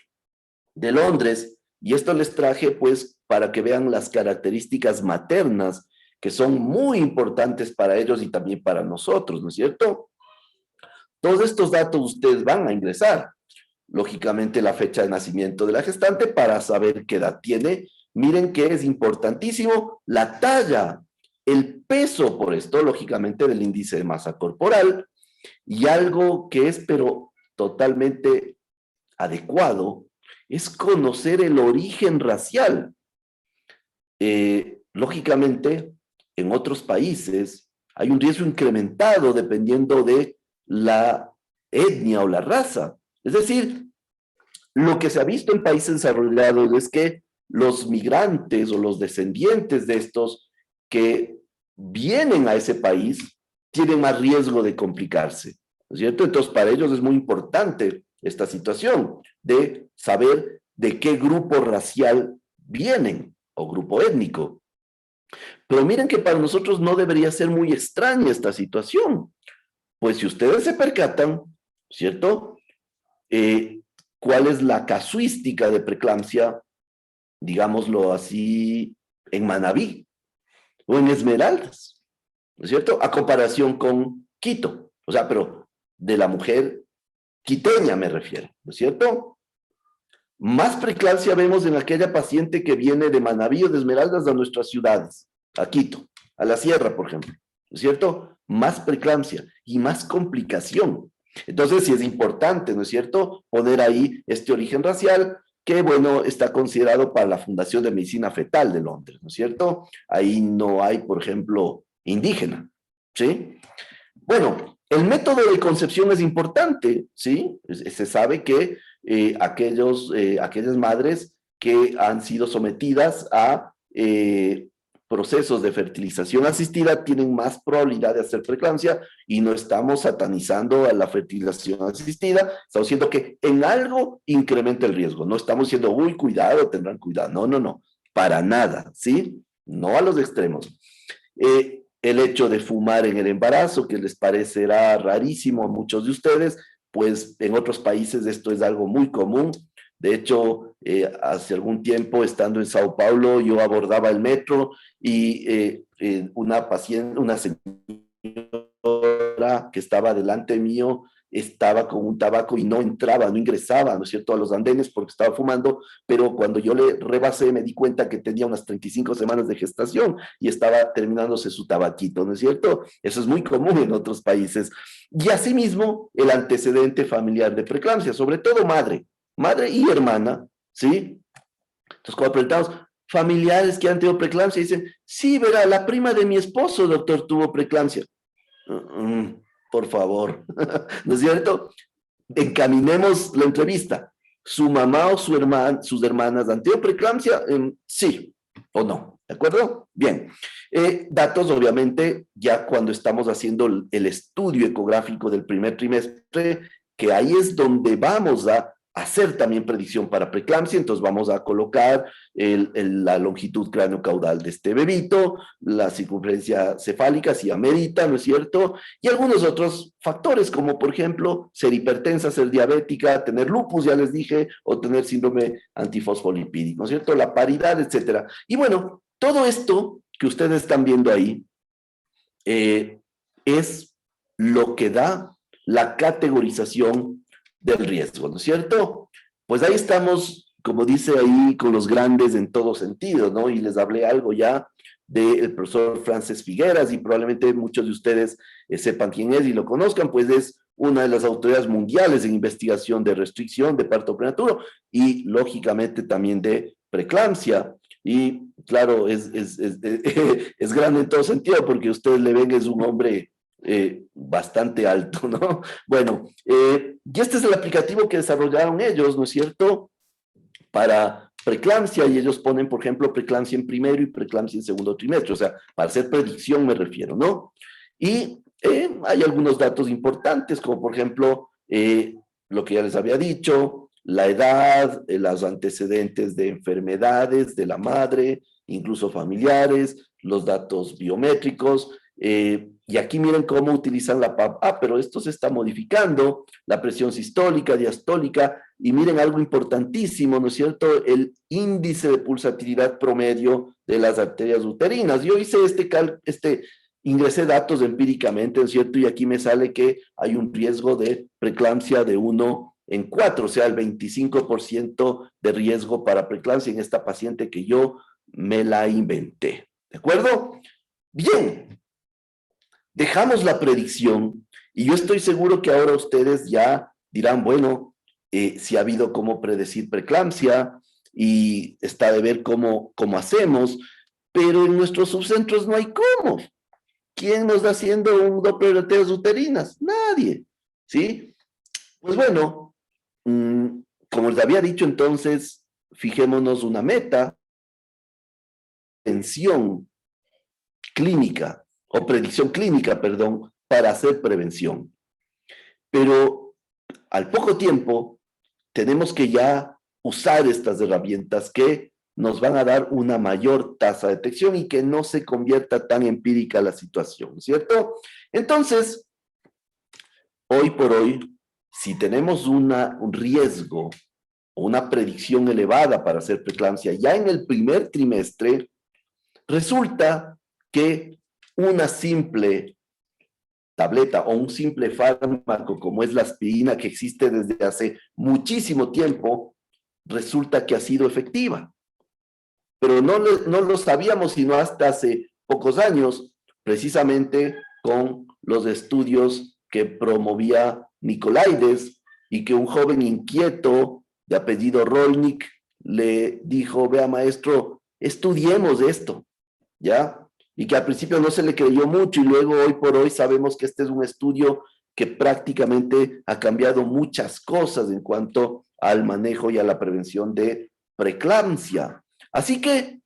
de Londres, y esto les traje pues para que vean las características maternas que son muy importantes para ellos y también para nosotros, ¿no es cierto? Todos estos datos ustedes van a ingresar, lógicamente la fecha de nacimiento de la gestante para saber qué edad tiene. Miren que es importantísimo la talla, el peso, por esto lógicamente del índice de masa corporal, y algo que es pero totalmente adecuado es conocer el origen racial. Lógicamente, en otros países hay un riesgo incrementado dependiendo de la etnia o la raza. Es decir, lo que se ha visto en países desarrollados es que los migrantes o los descendientes de estos que vienen a ese país tienen más riesgo de complicarse, ¿no es cierto? Entonces, para ellos es muy importante esta situación de saber de qué grupo racial vienen o grupo étnico. Pero miren que para nosotros no debería ser muy extraña esta situación, pues si ustedes se percatan, ¿cierto? ¿Cuál es la casuística de preeclampsia, digámoslo así, en Manabí o en Esmeraldas, ¿no es cierto? A comparación con Quito, o sea, pero de la mujer quiteña me refiero, ¿no es cierto? Más preeclampsia vemos en aquella paciente que viene de Manabí o de Esmeraldas a nuestras ciudades, a Quito, a la sierra, por ejemplo, ¿no es cierto? Más preeclampsia y más complicación. Entonces, sí es importante, ¿no es cierto?, poner ahí este origen racial que, bueno, está considerado para la Fundación de Medicina Fetal de Londres, ¿no es cierto? Ahí no hay, por ejemplo, indígena, ¿sí? Bueno, el método de concepción es importante, ¿sí? Se sabe que aquellas madres que han sido sometidas a procesos de fertilización asistida tienen más probabilidad de hacer preeclampsia, y no estamos satanizando a la fertilización asistida, estamos diciendo que en algo incrementa el riesgo, no estamos diciendo, uy, cuidado, tendrán cuidado, no, para nada, ¿sí? No a los extremos. El hecho de fumar en el embarazo, que les parecerá rarísimo a muchos de ustedes, pues en otros países esto es algo muy común. De hecho, hace algún tiempo, estando en Sao Paulo, yo abordaba el metro y una señora que estaba delante mío estaba con un tabaco y no entraba, no ingresaba, ¿no es cierto?, a los andenes porque estaba fumando, pero cuando yo le rebasé me di cuenta que tenía unas 35 semanas de gestación y estaba terminándose su tabaquito, ¿no es cierto? Eso es muy común en otros países. Y asimismo, el antecedente familiar de preeclampsia, sobre todo madre y hermana, ¿sí? Entonces, cuando preguntamos, familiares que han tenido preeclampsia, dicen, sí, verá, la prima de mi esposo, doctor, tuvo preeclampsia. Por favor, ¿no es cierto? Encaminemos la entrevista. ¿Su mamá o sus hermanas han tenido preeclampsia? Sí o no, ¿de acuerdo? Bien. Datos, obviamente, ya cuando estamos haciendo el estudio ecográfico del primer trimestre, que ahí es donde vamos a hacer también predicción para preeclampsia, entonces vamos a colocar la longitud craneocaudal de este bebito, la circunferencia cefálica, si amerita, ¿no es cierto? Y algunos otros factores, como por ejemplo, ser hipertensa, ser diabética, tener lupus, ya les dije, o tener síndrome antifosfolipídico, ¿no es cierto? La paridad, etcétera. Y bueno, todo esto que ustedes están viendo ahí es lo que da la categorización del riesgo, ¿no es cierto? Pues ahí estamos, como dice ahí, con los grandes en todo sentido, ¿no? Y les hablé algo ya del profesor Frances Figueras y probablemente muchos de ustedes sepan quién es y lo conozcan, pues es una de las autoridades mundiales en investigación de restricción de parto prematuro y lógicamente también de preeclampsia. Y claro, es grande en todo sentido porque ustedes le ven, es un hombre bastante alto, ¿no? Bueno, y este es el aplicativo que desarrollaron ellos, ¿no es cierto?, para preeclampsia, y ellos ponen, por ejemplo, preeclampsia en primero y preeclampsia en segundo trimestre, o sea, para hacer predicción me refiero, ¿no? Y hay algunos datos importantes, como por ejemplo, lo que ya les había dicho, la edad, los antecedentes de enfermedades de la madre, incluso familiares, los datos biométricos, y aquí miren cómo utilizan la PAP. Pero esto se está modificando, la presión sistólica, diastólica, y miren algo importantísimo, ¿no es cierto? El índice de pulsatilidad promedio de las arterias uterinas. Yo hice ingresé datos empíricamente, ¿no es cierto? Y aquí me sale que hay un riesgo de preeclampsia de 1 en 4, o sea, el 25% de riesgo para preeclampsia en esta paciente que yo me la inventé. ¿De acuerdo? Bien. Dejamos la predicción y yo estoy seguro que ahora ustedes ya dirán, bueno, si ha habido cómo predecir preeclampsia y está de ver cómo hacemos, pero en nuestros subcentros no hay cómo. ¿Quién nos está haciendo un Doppler de arterias uterinas? Nadie, ¿sí? Pues bueno, como les había dicho entonces, fijémonos una meta, prevención clínica, o predicción clínica, perdón, para hacer prevención. Pero al poco tiempo tenemos que ya usar estas herramientas que nos van a dar una mayor tasa de detección y que no se convierta tan empírica la situación, ¿cierto? Entonces, hoy por hoy, si tenemos un riesgo o una predicción elevada para hacer preeclampsia ya en el primer trimestre, resulta que una simple tableta o un simple fármaco como es la aspirina que existe desde hace muchísimo tiempo, resulta que ha sido efectiva. Pero no lo sabíamos sino hasta hace pocos años, precisamente con los estudios que promovía Nicolaides y que un joven inquieto de apellido Rolnik le dijo, vea maestro, estudiemos esto, ¿ya? Y que al principio no se le creyó mucho y luego hoy por hoy sabemos que este es un estudio que prácticamente ha cambiado muchas cosas en cuanto al manejo y a la prevención de preeclampsia. Así que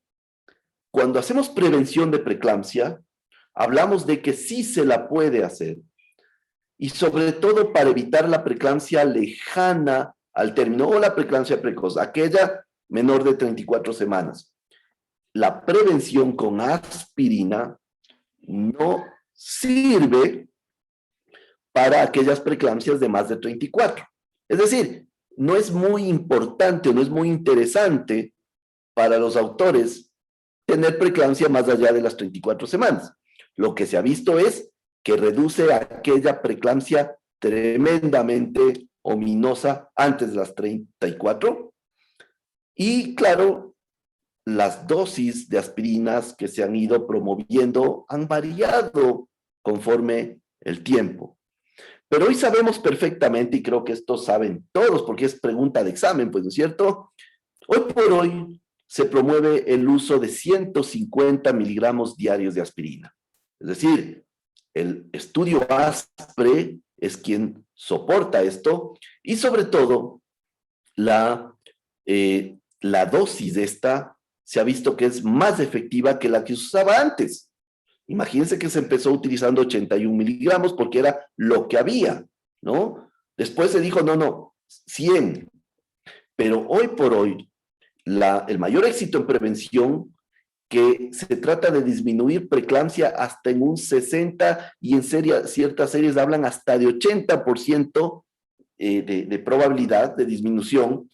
cuando hacemos prevención de preeclampsia, hablamos de que sí se la puede hacer y sobre todo para evitar la preeclampsia lejana al término o la preeclampsia precoz, aquella menor de 34 semanas. La prevención con aspirina no sirve para aquellas preeclampsias de más de 34. Es decir, no es muy importante, no es muy interesante para los autores tener preeclampsia más allá de las 34 semanas. Lo que se ha visto es que reduce aquella preeclampsia tremendamente ominosa antes de las 34. Y claro, las dosis de aspirinas que se han ido promoviendo han variado conforme el tiempo. Pero hoy sabemos perfectamente, y creo que esto saben todos, porque es pregunta de examen, pues, ¿no es cierto? Hoy por hoy se promueve el uso de 150 miligramos diarios de aspirina. Es decir, el estudio ASPRE es quien soporta esto, y sobre todo la dosis de esta se ha visto que es más efectiva que la que se usaba antes. Imagínense que se empezó utilizando 81 miligramos porque era lo que había, ¿no? Después se dijo, no, 100. Pero hoy por hoy, el mayor éxito en prevención, que se trata de disminuir preeclampsia hasta en un 60 y en ciertas series hablan hasta de 80% de probabilidad de disminución,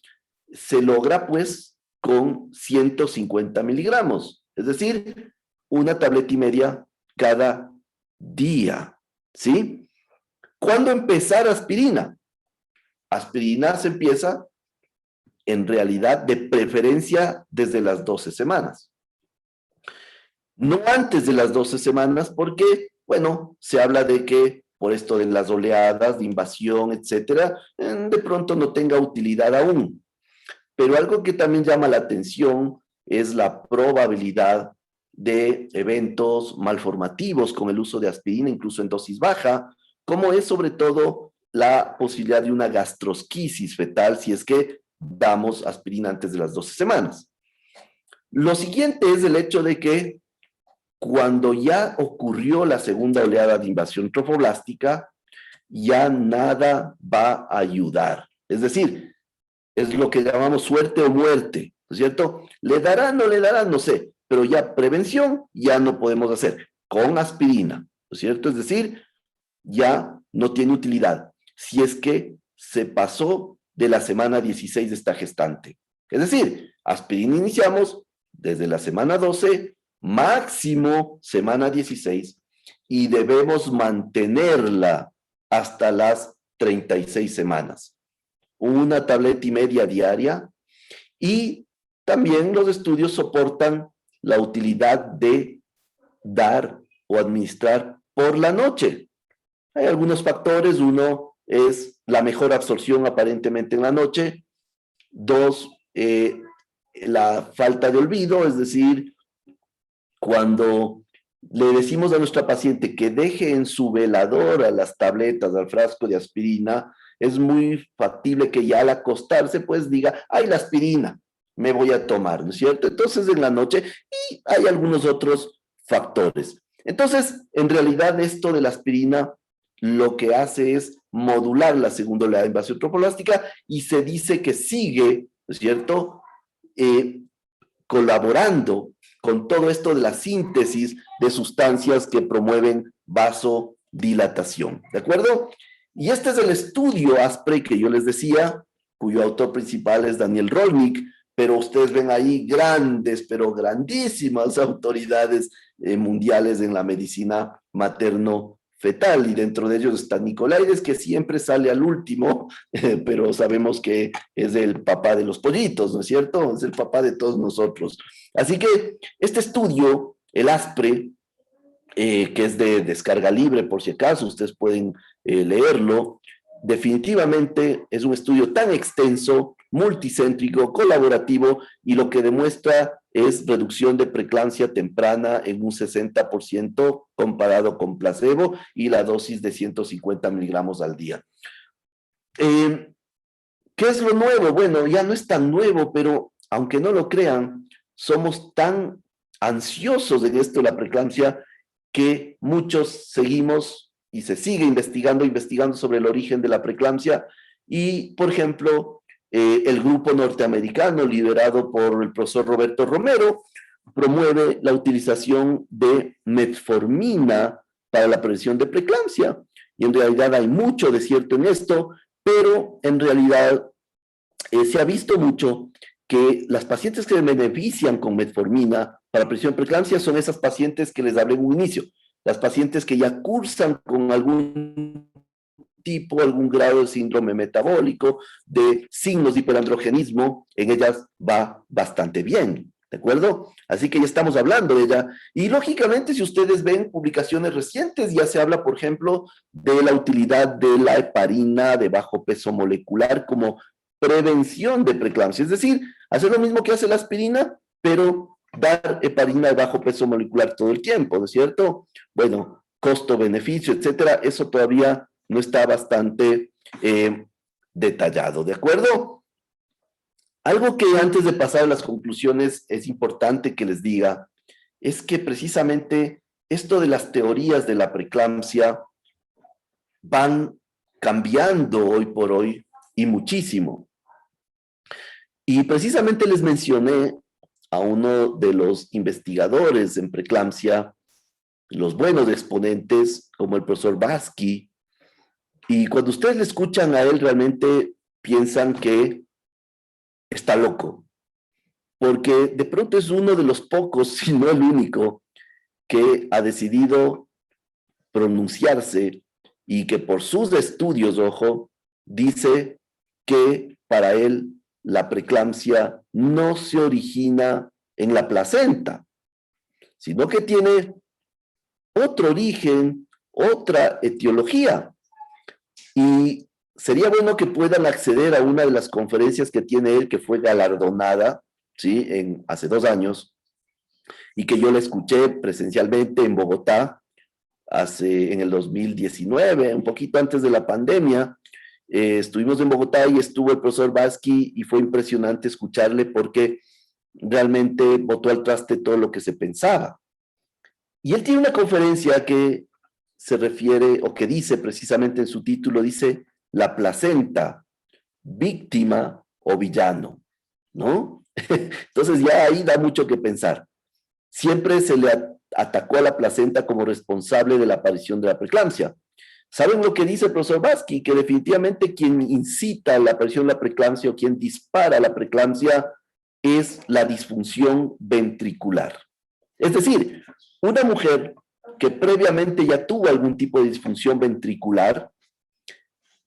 se logra pues con 150 miligramos, es decir, una tableta y media cada día, ¿sí? ¿Cuándo empezar aspirina? Aspirina se empieza en realidad de preferencia desde las 12 semanas. No antes de las 12 semanas porque, bueno, se habla de que por esto de las oleadas, de invasión, etcétera, de pronto no tenga utilidad aún. Pero algo que también llama la atención es la probabilidad de eventos malformativos con el uso de aspirina, incluso en dosis baja, como es sobre todo la posibilidad de una gastrosquisis fetal si es que damos aspirina antes de las 12 semanas. Lo siguiente es el hecho de que cuando ya ocurrió la segunda oleada de invasión trofoblástica, ya nada va a ayudar. Es decir, es lo que llamamos suerte o muerte, ¿no es cierto? ¿Le dará, no le dará? No sé, pero ya prevención ya no podemos hacer con aspirina, ¿no es cierto? Es decir, ya no tiene utilidad si es que se pasó de la semana 16 de esta gestante. Es decir, aspirina iniciamos desde la semana 12, máximo semana 16, y debemos mantenerla hasta las 36 semanas. Una tableta y media diaria, y también los estudios soportan la utilidad de dar o administrar por la noche. Hay algunos factores. Uno es la mejor absorción aparentemente en la noche. Dos, la falta de olvido, es decir, cuando le decimos a nuestra paciente que deje en su veladora las tabletas, al frasco de aspirina, es muy factible que ya al acostarse pues diga, ay, la aspirina, me voy a tomar, ¿no es cierto? Entonces en la noche, y hay algunos otros factores. Entonces, en realidad esto de la aspirina lo que hace es modular la segunda oleada de invasión trofoblástica y se dice que sigue, ¿no es cierto?, colaborando con todo esto de la síntesis de sustancias que promueven vasodilatación, ¿de acuerdo? Y este es el estudio ASPRE que yo les decía, cuyo autor principal es Daniel Rolnick, pero ustedes ven ahí grandes, pero grandísimas autoridades mundiales en la medicina materno-fetal, y dentro de ellos está Nicolaides, que siempre sale al último, pero sabemos que es el papá de los pollitos, ¿no es cierto? Es el papá de todos nosotros. Así que este estudio, el ASPRE, que es de descarga libre, por si acaso, ustedes pueden leerlo, definitivamente es un estudio tan extenso, multicéntrico, colaborativo, y lo que demuestra es reducción de preeclampsia temprana en un 60% comparado con placebo y la dosis de 150 miligramos al día. ¿Qué es lo nuevo? Bueno, ya no es tan nuevo, pero aunque no lo crean, somos tan ansiosos en esto de la preeclampsia que muchos seguimos y se sigue investigando sobre el origen de la preeclampsia. Y, por ejemplo, el grupo norteamericano liderado por el profesor Roberto Romero promueve la utilización de metformina para la prevención de preeclampsia. Y en realidad hay mucho de cierto en esto, pero en realidad se ha visto mucho que las pacientes que se benefician con metformina para presión preeclampsia son esas pacientes que les hablé en un inicio, las pacientes que ya cursan con algún tipo, algún grado de síndrome metabólico, de signos de hiperandrogenismo, en ellas va bastante bien, ¿de acuerdo? Así que ya estamos hablando de ella. Y lógicamente, si ustedes ven publicaciones recientes, ya se habla, por ejemplo, de la utilidad de la heparina de bajo peso molecular como prevención de preeclampsia. Es decir, hacer lo mismo que hace la aspirina, pero dar heparina de bajo peso molecular todo el tiempo, ¿no es cierto? Bueno, costo-beneficio, etcétera, eso todavía no está bastante detallado, ¿de acuerdo? Algo que antes de pasar a las conclusiones es importante que les diga es que precisamente esto de las teorías de la preeclampsia van cambiando hoy por hoy y muchísimo. Y precisamente les mencioné a uno de los investigadores en preeclampsia, los buenos exponentes, como el profesor Baski, y cuando ustedes le escuchan a él, realmente piensan que está loco, porque de pronto es uno de los pocos, si no el único, que ha decidido pronunciarse y que por sus estudios, ojo, dice que para él la preeclampsia no se origina en la placenta, sino que tiene otro origen, otra etiología. Y sería bueno que puedan acceder a una de las conferencias que tiene él, que fue galardonada, ¿sí? Hace 2 años, y que yo la escuché presencialmente en Bogotá, en el 2019, un poquito antes de la pandemia. Estuvimos en Bogotá y estuvo el profesor Baski y fue impresionante escucharle porque realmente botó al traste todo lo que se pensaba. Y él tiene una conferencia que se refiere, o que dice precisamente en su título, dice, la placenta, víctima o villano, ¿no? Entonces ya ahí da mucho que pensar. Siempre se le atacó a la placenta como responsable de la aparición de la preeclampsia. ¿Saben lo que dice el profesor Baski? Que definitivamente quien incita a la aparición de la preeclampsia o quien dispara la preeclampsia es la disfunción ventricular. Es decir, una mujer que previamente ya tuvo algún tipo de disfunción ventricular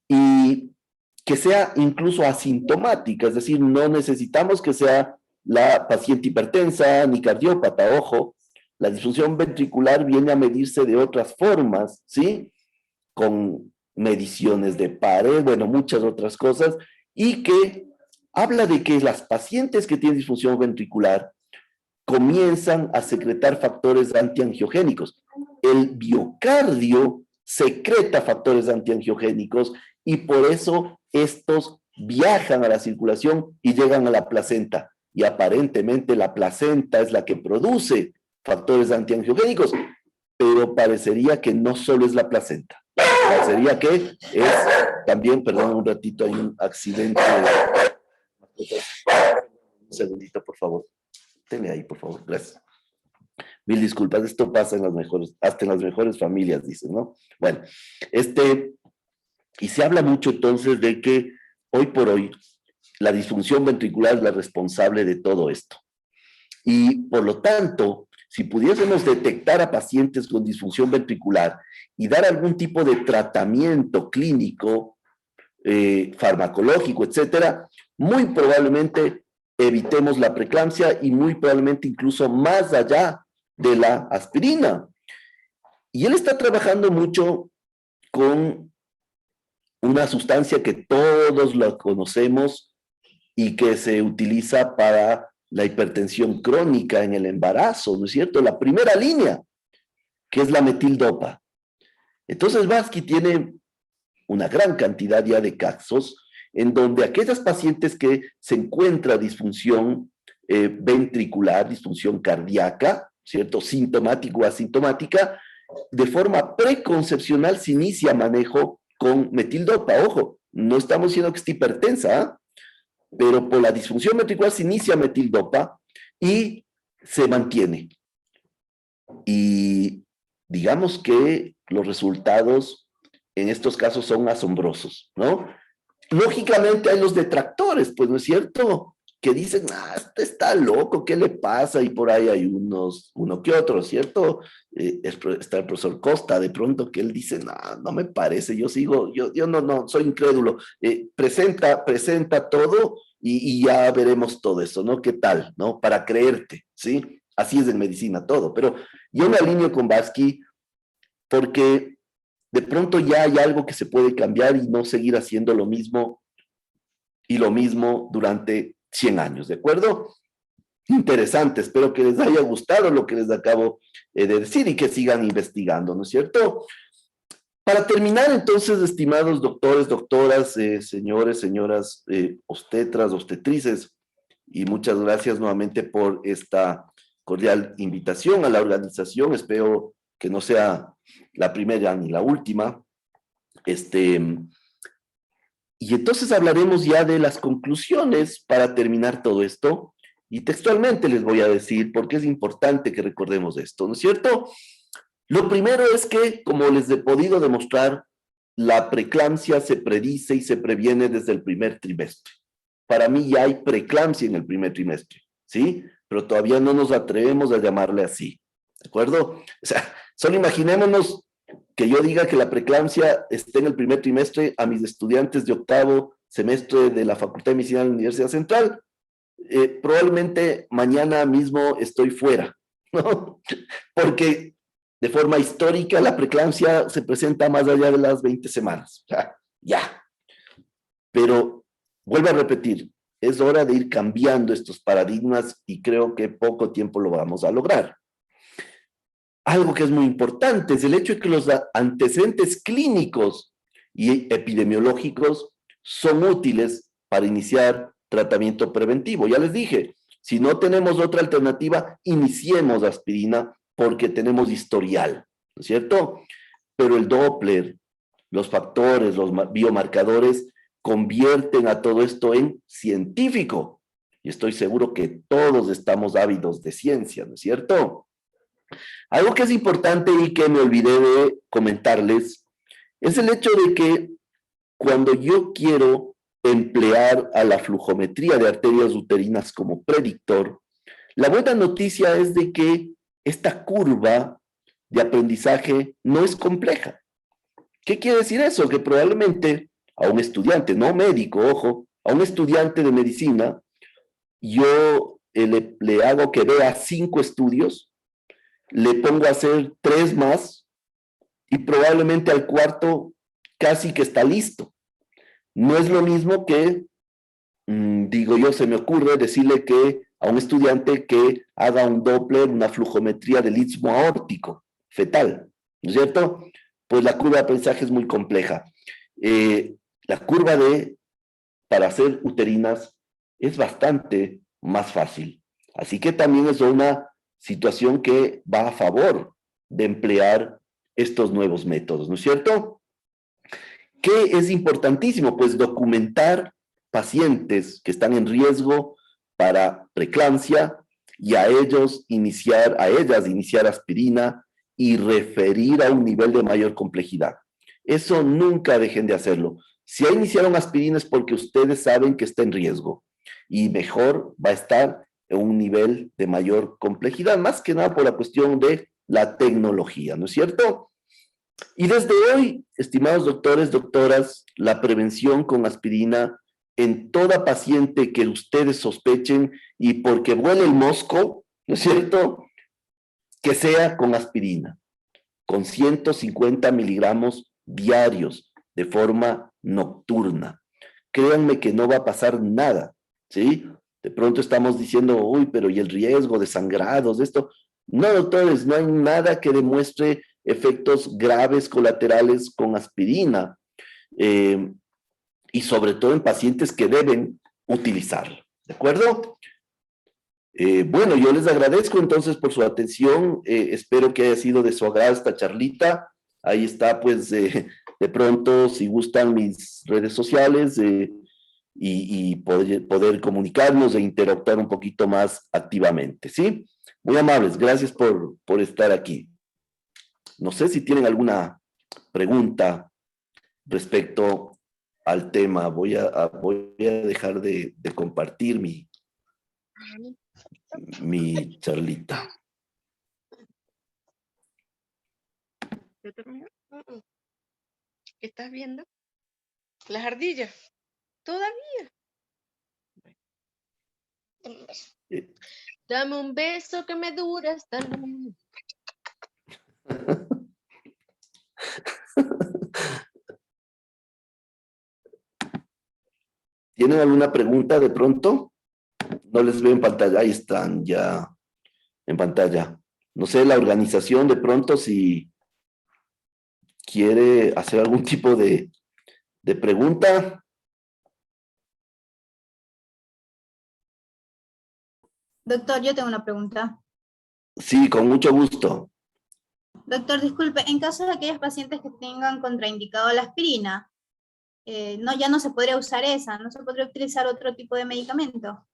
y que sea incluso asintomática, es decir, no necesitamos que sea la paciente hipertensa ni cardiópata, ojo, la disfunción ventricular viene a medirse de otras formas, ¿sí? Con mediciones de pared, bueno, muchas otras cosas, y que habla de que las pacientes que tienen disfunción ventricular comienzan a secretar factores antiangiogénicos. El biocardio secreta factores antiangiogénicos y por eso estos viajan a la circulación y llegan a la placenta. Y aparentemente la placenta es la que produce factores antiangiogénicos, pero parecería que no solo es la placenta. Parecería que es también, perdón un ratito, hay un accidente. Un segundito, por favor. Tenle ahí, por favor, gracias. Mil disculpas, esto pasa en las mejores, hasta en las mejores familias, dicen, ¿no? Bueno, y se habla mucho entonces de que hoy por hoy la disfunción ventricular es la responsable de todo esto. Y por lo tanto, si pudiésemos detectar a pacientes con disfunción ventricular y dar algún tipo de tratamiento clínico, farmacológico, etcétera, muy probablemente evitemos la preeclampsia y muy probablemente incluso más allá de la aspirina. Y él está trabajando mucho con una sustancia que todos la conocemos y que se utiliza para la hipertensión crónica en el embarazo, ¿no es cierto? La primera línea, que es la metildopa. Entonces, Baski tiene una gran cantidad ya de casos en donde aquellas pacientes que se encuentra disfunción ventricular, disfunción cardíaca, ¿cierto? Sintomática o asintomática, de forma preconcepcional se inicia manejo con metildopa. Ojo, no estamos diciendo que esté hipertensa, ¿eh? Pero por la disfunción ventricular se inicia metildopa y se mantiene. Y digamos que los resultados en estos casos son asombrosos, ¿no? Lógicamente hay los detractores, pues, ¿no es cierto? que dicen, este está loco, ¿qué le pasa? Y por ahí hay uno que otro, ¿cierto? Está el profesor Costa, de pronto, que él dice, no me parece, yo sigo, yo no, soy incrédulo. Presenta todo y ya veremos todo eso, ¿no? ¿Qué tal, no? Para creerte, ¿sí? Así es en medicina todo, pero yo me alineo con Baski porque de pronto ya hay algo que se puede cambiar y no seguir haciendo lo mismo y lo mismo durante 100 años, ¿de acuerdo? Interesante, espero que les haya gustado lo que les acabo de decir y que sigan investigando, ¿no es cierto? Para terminar, entonces, estimados doctores, doctoras, señores, señoras, obstetras, obstetrices, y muchas gracias nuevamente por esta cordial invitación a la organización. Espero que no sea la primera ni la última. Y entonces hablaremos ya de las conclusiones para terminar todo esto. Y textualmente les voy a decir por qué es importante que recordemos esto, ¿no es cierto? Lo primero es que, como les he podido demostrar, la preeclampsia se predice y se previene desde el primer trimestre. Para mí ya hay preeclampsia en el primer trimestre, ¿sí? Pero todavía no nos atrevemos a llamarle así, ¿de acuerdo? O sea, solo imaginémonos que yo diga que la preeclampsia esté en el primer trimestre a mis estudiantes de octavo semestre de la Facultad de Medicina de la Universidad Central. Probablemente mañana mismo estoy fuera, ¿no? Porque de forma histórica la preeclampsia se presenta más allá de las 20 semanas. O sea, ya. Pero vuelvo a repetir, es hora de ir cambiando estos paradigmas y creo que poco tiempo lo vamos a lograr. Algo que es muy importante es el hecho de que los antecedentes clínicos y epidemiológicos son útiles para iniciar tratamiento preventivo. Ya les dije, si no tenemos otra alternativa, iniciemos aspirina porque tenemos historial, ¿no es cierto? Pero el Doppler, los factores, los biomarcadores convierten a todo esto en científico. Y estoy seguro que todos estamos ávidos de ciencia, ¿no es cierto? Algo que es importante y que me olvidé de comentarles es el hecho de que cuando yo quiero emplear a la flujometría de arterias uterinas como predictor, la buena noticia es de que esta curva de aprendizaje no es compleja. ¿Qué quiere decir eso? Que probablemente a un estudiante, no médico, ojo, a un estudiante de medicina, yo le hago que vea 5 estudios, le pongo a hacer 3 más y probablemente al cuarto casi que está listo. No es lo mismo que, digo yo, se me ocurre decirle que a un estudiante que haga un Doppler, una flujometría del istmo aórtico fetal, ¿no es cierto? Pues la curva de aprendizaje es muy compleja. La curva para hacer uterinas es bastante más fácil. Así que también es una situación que va a favor de emplear estos nuevos métodos, ¿no es cierto? ¿Qué es importantísimo? Pues documentar pacientes que están en riesgo para preeclampsia y a ellas iniciar aspirina y referir a un nivel de mayor complejidad. Eso nunca dejen de hacerlo. Si ya iniciaron aspirina es porque ustedes saben que está en riesgo y mejor va a estar en un nivel de mayor complejidad, más que nada por la cuestión de la tecnología, ¿no es cierto? Y desde hoy, estimados doctores, doctoras, la prevención con aspirina en toda paciente que ustedes sospechen y porque vuele el mosco, ¿no es cierto? Que sea con aspirina, con 150 miligramos diarios de forma nocturna. Créanme que no va a pasar nada, ¿sí? De pronto estamos diciendo, uy, pero ¿y el riesgo de sangrados, de esto? No, doctores, no hay nada que demuestre efectos graves colaterales con aspirina, y sobre todo en pacientes que deben utilizarlo, ¿de acuerdo? Bueno, yo les agradezco entonces por su atención, espero que haya sido de su agrado esta charlita. Ahí está, pues, de pronto, si gustan mis redes sociales, y poder comunicarnos e interactuar un poquito más activamente, ¿sí? Muy amables, gracias por estar aquí. No sé si tienen alguna pregunta respecto al tema. Voy a dejar de compartir mi mi charlita. ¿Ya terminó? ¿Qué estás viendo? Las ardillas. Todavía. Eh, Dame un beso que me dure hasta el lunes. ¿Tienen alguna pregunta de pronto? No les veo en pantalla, ahí están ya en pantalla. No sé, la organización de pronto si quiere hacer algún tipo de pregunta. Doctor, yo tengo una pregunta. Sí, con mucho gusto. Doctor, disculpe, en caso de aquellos pacientes que tengan contraindicado la aspirina, no, ya no se podría usar esa, no se podría utilizar otro tipo de medicamento.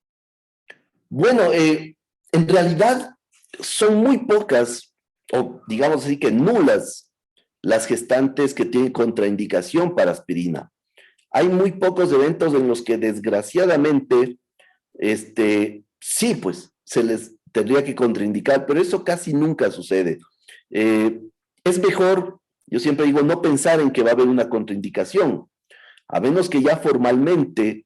Bueno, en realidad son muy pocas, o digamos así que nulas, las gestantes que tienen contraindicación para aspirina. Hay muy pocos eventos en los que desgraciadamente, sí, pues se les tendría que contraindicar, pero eso casi nunca sucede. Es mejor, yo siempre digo, no pensar en que va a haber una contraindicación, a menos que ya formalmente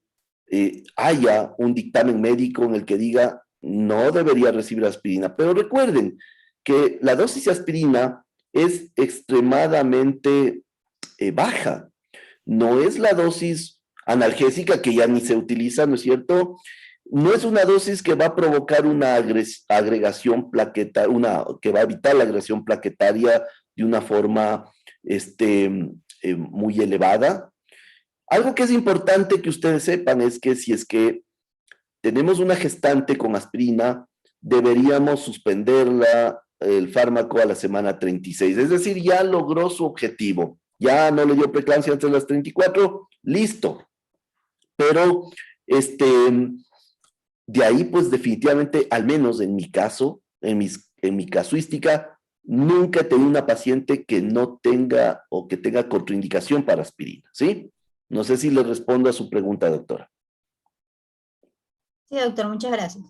haya un dictamen médico en el que diga no debería recibir aspirina. Pero recuerden que la dosis de aspirina es extremadamente baja. No es la dosis analgésica que ya ni se utiliza, ¿no es cierto? No es una dosis que va a provocar una agregación plaquetaria, que va a evitar la agresión plaquetaria de una forma muy elevada. Algo que es importante que ustedes sepan es que si es que tenemos una gestante con aspirina, deberíamos suspenderla el fármaco a la semana 36. Es decir, ya logró su objetivo. Ya no le dio preeclampsia antes de las 34, listo. Pero de ahí, pues definitivamente, al menos en mi caso, en mi casuística, nunca he tenido una paciente que no tenga o que tenga contraindicación para aspirina, ¿sí? No sé si le respondo a su pregunta, doctora. Sí, doctor, muchas gracias.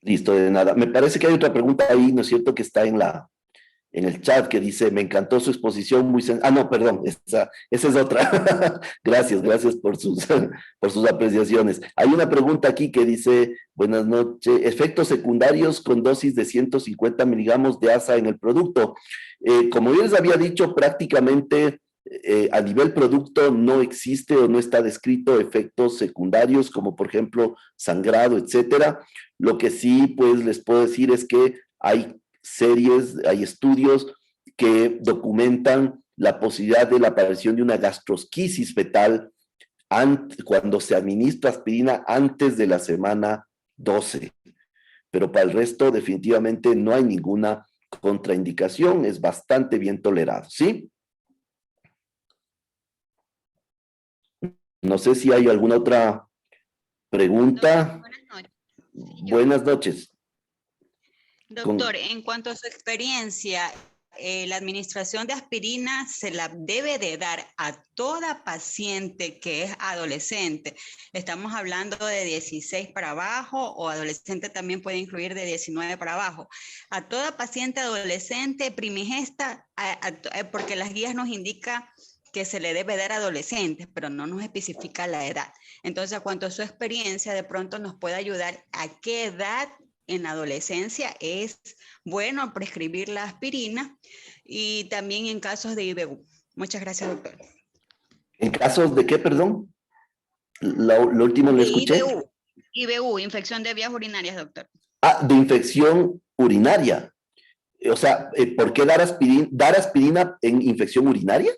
Listo, de nada. Me parece que hay otra pregunta ahí, ¿no es cierto?, que está en el chat que dice, me encantó su exposición muy... no, perdón, esa es otra. Gracias por sus apreciaciones. Hay una pregunta aquí que dice, buenas noches, efectos secundarios con dosis de 150 miligramos de ASA en el producto. Como yo les había dicho, prácticamente a nivel producto no existe o no está descrito efectos secundarios como por ejemplo sangrado, etcétera. Lo que sí pues les puedo decir es que hay hay estudios que documentan la posibilidad de la aparición de una gastrosquisis fetal cuando se administra aspirina antes de la semana 12. Pero para el resto definitivamente no hay ninguna contraindicación, es bastante bien tolerado, ¿sí? No sé si hay alguna otra pregunta. Buenas noches. Buenas noches. Doctor, en cuanto a su experiencia, la administración de aspirina se la debe de dar a toda paciente que es adolescente. Estamos hablando de 16 para abajo o adolescente también puede incluir de 19 para abajo. A toda paciente adolescente primigesta, porque las guías nos indican que se le debe dar a adolescentes, pero no nos especifica la edad. Entonces, a cuanto a su experiencia, de pronto nos puede ayudar a qué edad en la adolescencia es bueno prescribir la aspirina y también en casos de IBU. Muchas gracias, doctor. ¿En casos de qué, perdón? Lo último le escuché. IBU, infección de vías urinarias, doctor. Ah, de infección urinaria. O sea, ¿por qué dar aspirina en infección urinaria?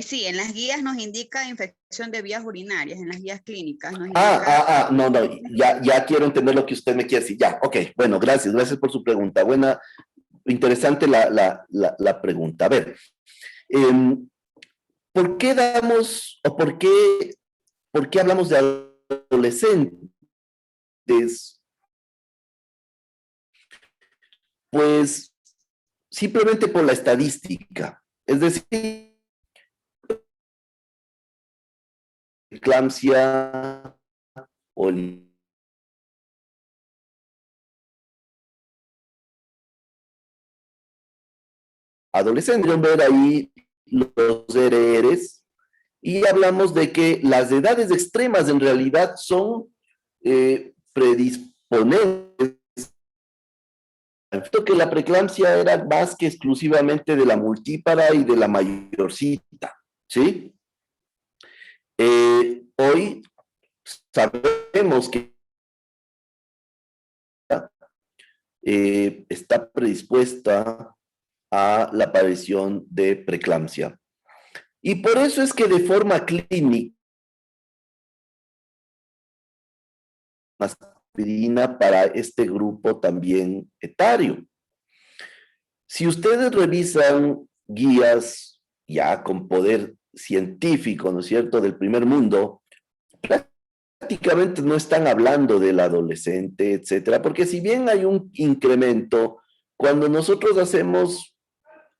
Sí, en las guías nos indica infección de vías urinarias, en las guías clínicas nos indica... No, ya quiero entender lo que usted me quiere decir. Ya, ok, bueno, gracias por su pregunta. Buena, interesante la pregunta. A ver, ¿por qué damos, o por qué hablamos de adolescentes? Pues simplemente por la estadística. Es decir, eclampsia o el adolescente. Pueden ver ahí los RRs y hablamos de que las edades extremas en realidad son predisponentes. Que la preeclampsia era más que exclusivamente de la multípara y de la mayorcita, ¿sí? Hoy sabemos que está predispuesta a la aparición de preeclampsia. Y por eso es que de forma clínica, aspirina para este grupo también etario. Si ustedes revisan guías ya con poder científico, ¿no es cierto?, del primer mundo, prácticamente no están hablando del adolescente, etcétera, porque si bien hay un incremento, cuando nosotros hacemos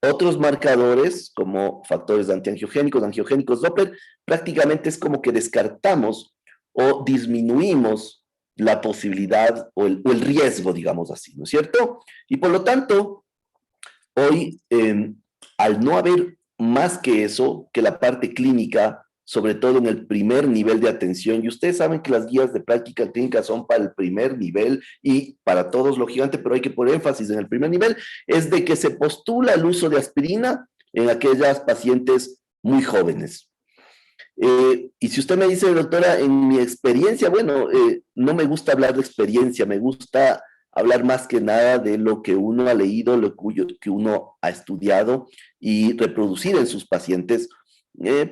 otros marcadores, como factores angiogénicos Doppler, prácticamente es como que descartamos o disminuimos la posibilidad o el riesgo, digamos así, ¿no es cierto? Y por lo tanto, hoy, al no haber más que eso, que la parte clínica, sobre todo en el primer nivel de atención, y ustedes saben que las guías de práctica clínica son para el primer nivel y para todos lógicamente, pero hay que poner énfasis en el primer nivel, es de que se postula el uso de aspirina en aquellas pacientes muy jóvenes. Y si usted me dice, doctora, en mi experiencia, bueno, no me gusta hablar de experiencia, me gusta hablar más que nada de lo que uno ha leído, que uno ha estudiado y reproducir en sus pacientes,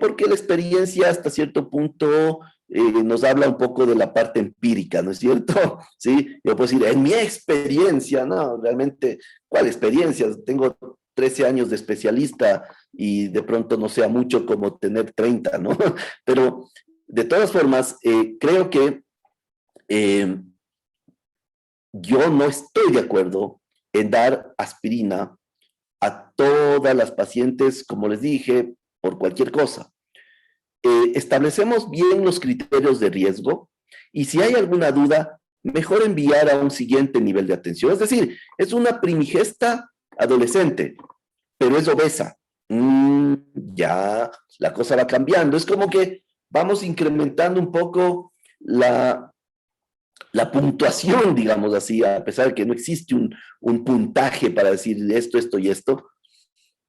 porque la experiencia hasta cierto punto nos habla un poco de la parte empírica, ¿no es cierto? Sí, yo puedo decir, en mi experiencia, no, realmente, ¿cuál experiencia? Tengo 13 años de especialista y de pronto no sea mucho como tener 30, ¿no? Pero de todas formas, creo que yo no estoy de acuerdo en dar aspirina a todas las pacientes, como les dije, por cualquier cosa. Establecemos bien los criterios de riesgo y si hay alguna duda, mejor enviar a un siguiente nivel de atención. Es decir, es una primigesta adolescente, pero es obesa. Ya la cosa va cambiando. Es como que vamos incrementando un poco la puntuación, digamos así, a pesar de que no existe un puntaje para decir esto y esto.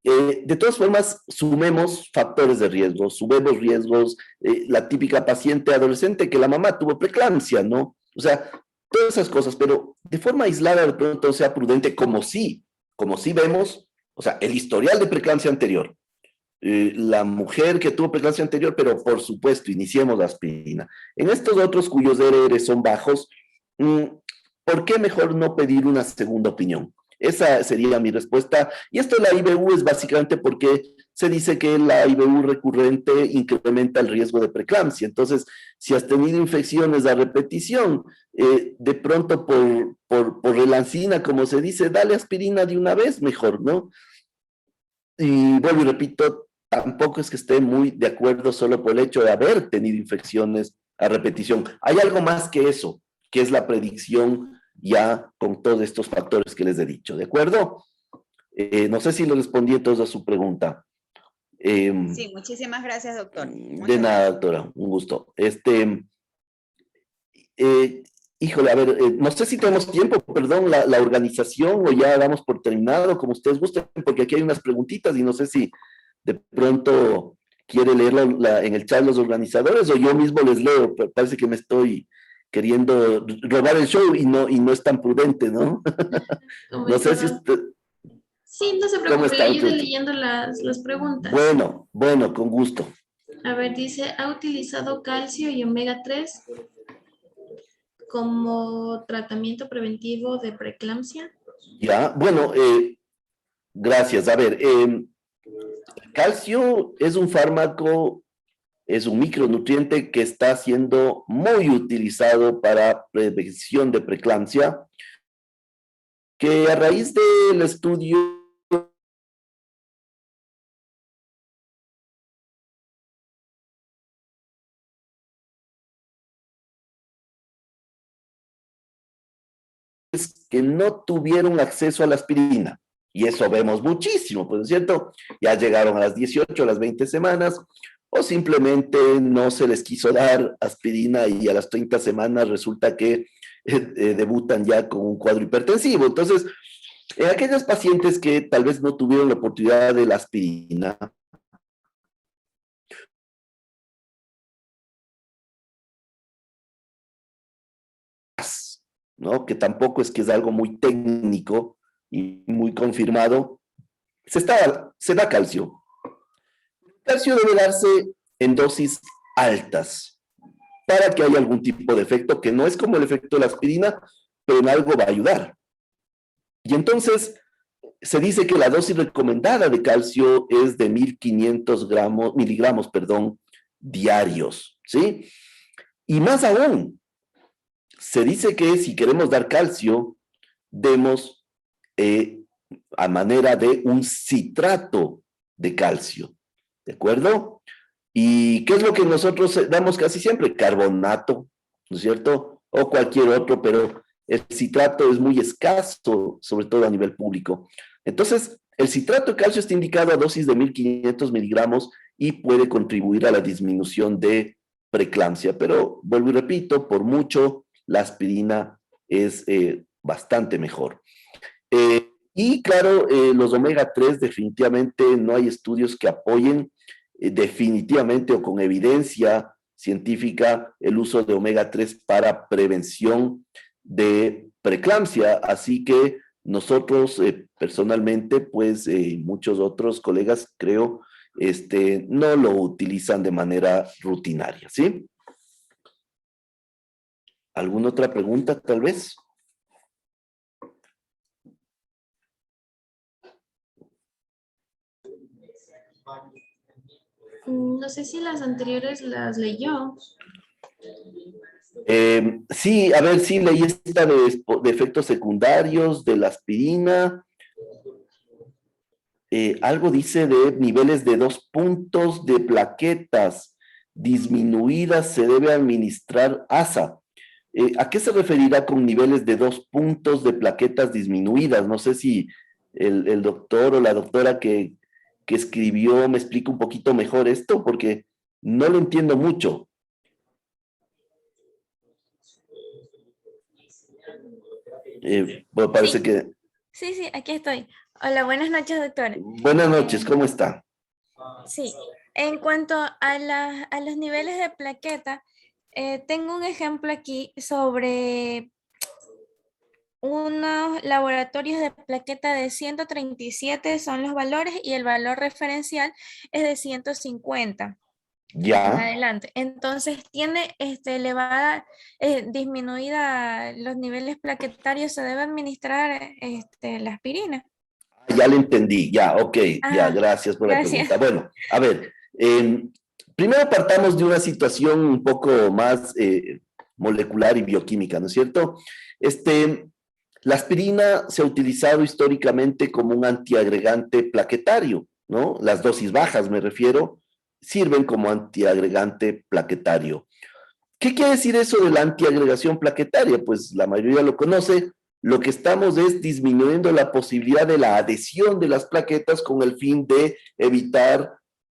De todas formas, sumemos factores de riesgo, sumemos riesgos, la típica paciente adolescente que la mamá tuvo preeclampsia, ¿no? O sea, todas esas cosas, pero de forma aislada de pronto sea prudente, como sí vemos, o sea, el historial de preeclampsia anterior, la mujer que tuvo preeclampsia anterior, pero por supuesto, iniciemos la aspirina. En estos otros cuyos RR son bajos, ¿por qué mejor no pedir una segunda opinión? Esa sería mi respuesta. Y esto de la IBU es básicamente porque se dice que la IBU recurrente incrementa el riesgo de preeclampsia. Entonces, si has tenido infecciones a repetición, de pronto por relancina, como se dice, dale aspirina de una vez, mejor, ¿no? Y vuelvo y repito, tampoco es que esté muy de acuerdo solo por el hecho de haber tenido infecciones a repetición. Hay algo más que eso, que es la predicción ya con todos estos factores que les he dicho, ¿de acuerdo? No sé si le respondí entonces a su pregunta. Sí, muchísimas gracias, doctor. De nada, doctora, un gusto. Híjole, a ver, no sé si tenemos tiempo, perdón, la organización o ya damos por terminado, como ustedes gusten, porque aquí hay unas preguntitas y no sé si de pronto quiere leerlo en el chat los organizadores o yo mismo les leo, pero parece que me estoy queriendo robar el show y no es tan prudente, ¿no? No sé si usted... Sí, no se preocupe, le ayudo leyendo las preguntas. Bueno, con gusto. A ver, dice, ¿ha utilizado calcio y omega 3 como tratamiento preventivo de preeclampsia? Ya, bueno, gracias. A ver, calcio es un fármaco, es un micronutriente que está siendo muy utilizado para prevención de preeclampsia, que a raíz del estudio que no tuvieron acceso a la aspirina. Y eso vemos muchísimo, pues, ¿no es cierto? Ya llegaron a las 18, a las 20 semanas, o simplemente no se les quiso dar aspirina y a las 30 semanas resulta que debutan ya con un cuadro hipertensivo. Entonces, aquellos pacientes que tal vez no tuvieron la oportunidad de la aspirina, ¿no? Que tampoco es que es algo muy técnico y muy confirmado, se da calcio. El calcio debe darse en dosis altas para que haya algún tipo de efecto que no es como el efecto de la aspirina, pero en algo va a ayudar. Y entonces se dice que la dosis recomendada de calcio es de 1500 miligramos diarios, ¿sí? Y más aún, se dice que si queremos dar calcio, demos a manera de un citrato de calcio, ¿de acuerdo? ¿Y qué es lo que nosotros damos casi siempre? Carbonato, ¿no es cierto? O cualquier otro, pero el citrato es muy escaso, sobre todo a nivel público. Entonces, el citrato de calcio está indicado a dosis de 1500 miligramos y puede contribuir a la disminución de preeclampsia, pero vuelvo y repito, por mucho, la aspirina es bastante mejor. Y claro, los omega 3 definitivamente no hay estudios que apoyen definitivamente o con evidencia científica el uso de omega 3 para prevención de preeclampsia, así que nosotros personalmente, pues muchos otros colegas creo, no lo utilizan de manera rutinaria, ¿sí? ¿Alguna otra pregunta tal vez? No sé si las anteriores las leyó. Sí, a ver, sí, leí esta de efectos secundarios de la aspirina. Algo dice de niveles de 2 puntos de plaquetas disminuidas se debe administrar ASA. ¿A qué se referirá con niveles de 2 puntos de plaquetas disminuidas? No sé si el doctor o la doctora que escribió me explica un poquito mejor esto, porque no lo entiendo mucho. Bueno, parece Sí. que... Sí, aquí estoy. Hola, buenas noches, doctor. Buenas noches, ¿cómo está? Sí, en cuanto a los niveles de plaqueta, tengo un ejemplo aquí sobre unos laboratorios de plaqueta de 137 son los valores y el valor referencial es de 150 en Ya, adelante. Entonces tiene elevada, disminuida los niveles plaquetarios, se debe administrar la aspirina. ya le entendí, ya, ok, ya, Ajá, gracias por la gracias. pregunta. Bueno, a ver, primero partamos de una situación un poco más molecular y bioquímica, ¿no es cierto? La aspirina se ha utilizado históricamente como un antiagregante plaquetario, ¿no? Las dosis bajas, me refiero, sirven como antiagregante plaquetario. ¿Qué quiere decir eso de la antiagregación plaquetaria? Pues la mayoría lo conoce. Lo que estamos es disminuyendo la posibilidad de la adhesión de las plaquetas con el fin de evitar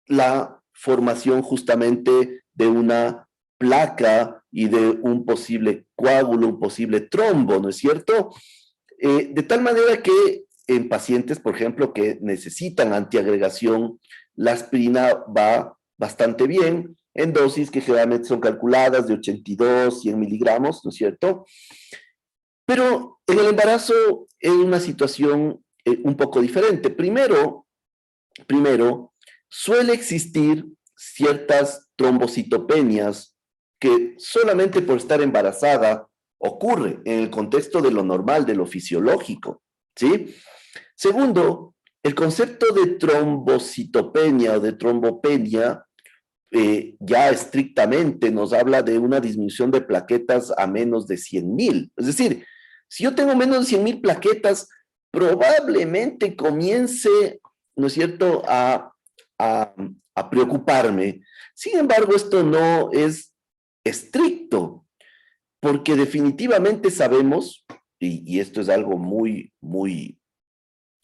la formación justamente de una placa y de un posible coágulo, un posible trombo, ¿no es cierto? De tal manera que en pacientes, por ejemplo, que necesitan antiagregación, la aspirina va bastante bien en dosis que generalmente son calculadas de 82, 100 miligramos, ¿no es cierto? Pero en el embarazo es una situación un poco diferente. Primero, suele existir ciertas trombocitopenias que solamente por estar embarazada ocurre en el contexto de lo normal, de lo fisiológico, ¿sí? Segundo, el concepto de trombocitopenia o de trombopenia ya estrictamente nos habla de una disminución de plaquetas a menos de 100,000. Es decir, si yo tengo menos de 100,000 plaquetas, probablemente comience, ¿no es cierto?, a preocuparme. Sin embargo, esto no es estricto, porque definitivamente sabemos, y esto es algo muy, muy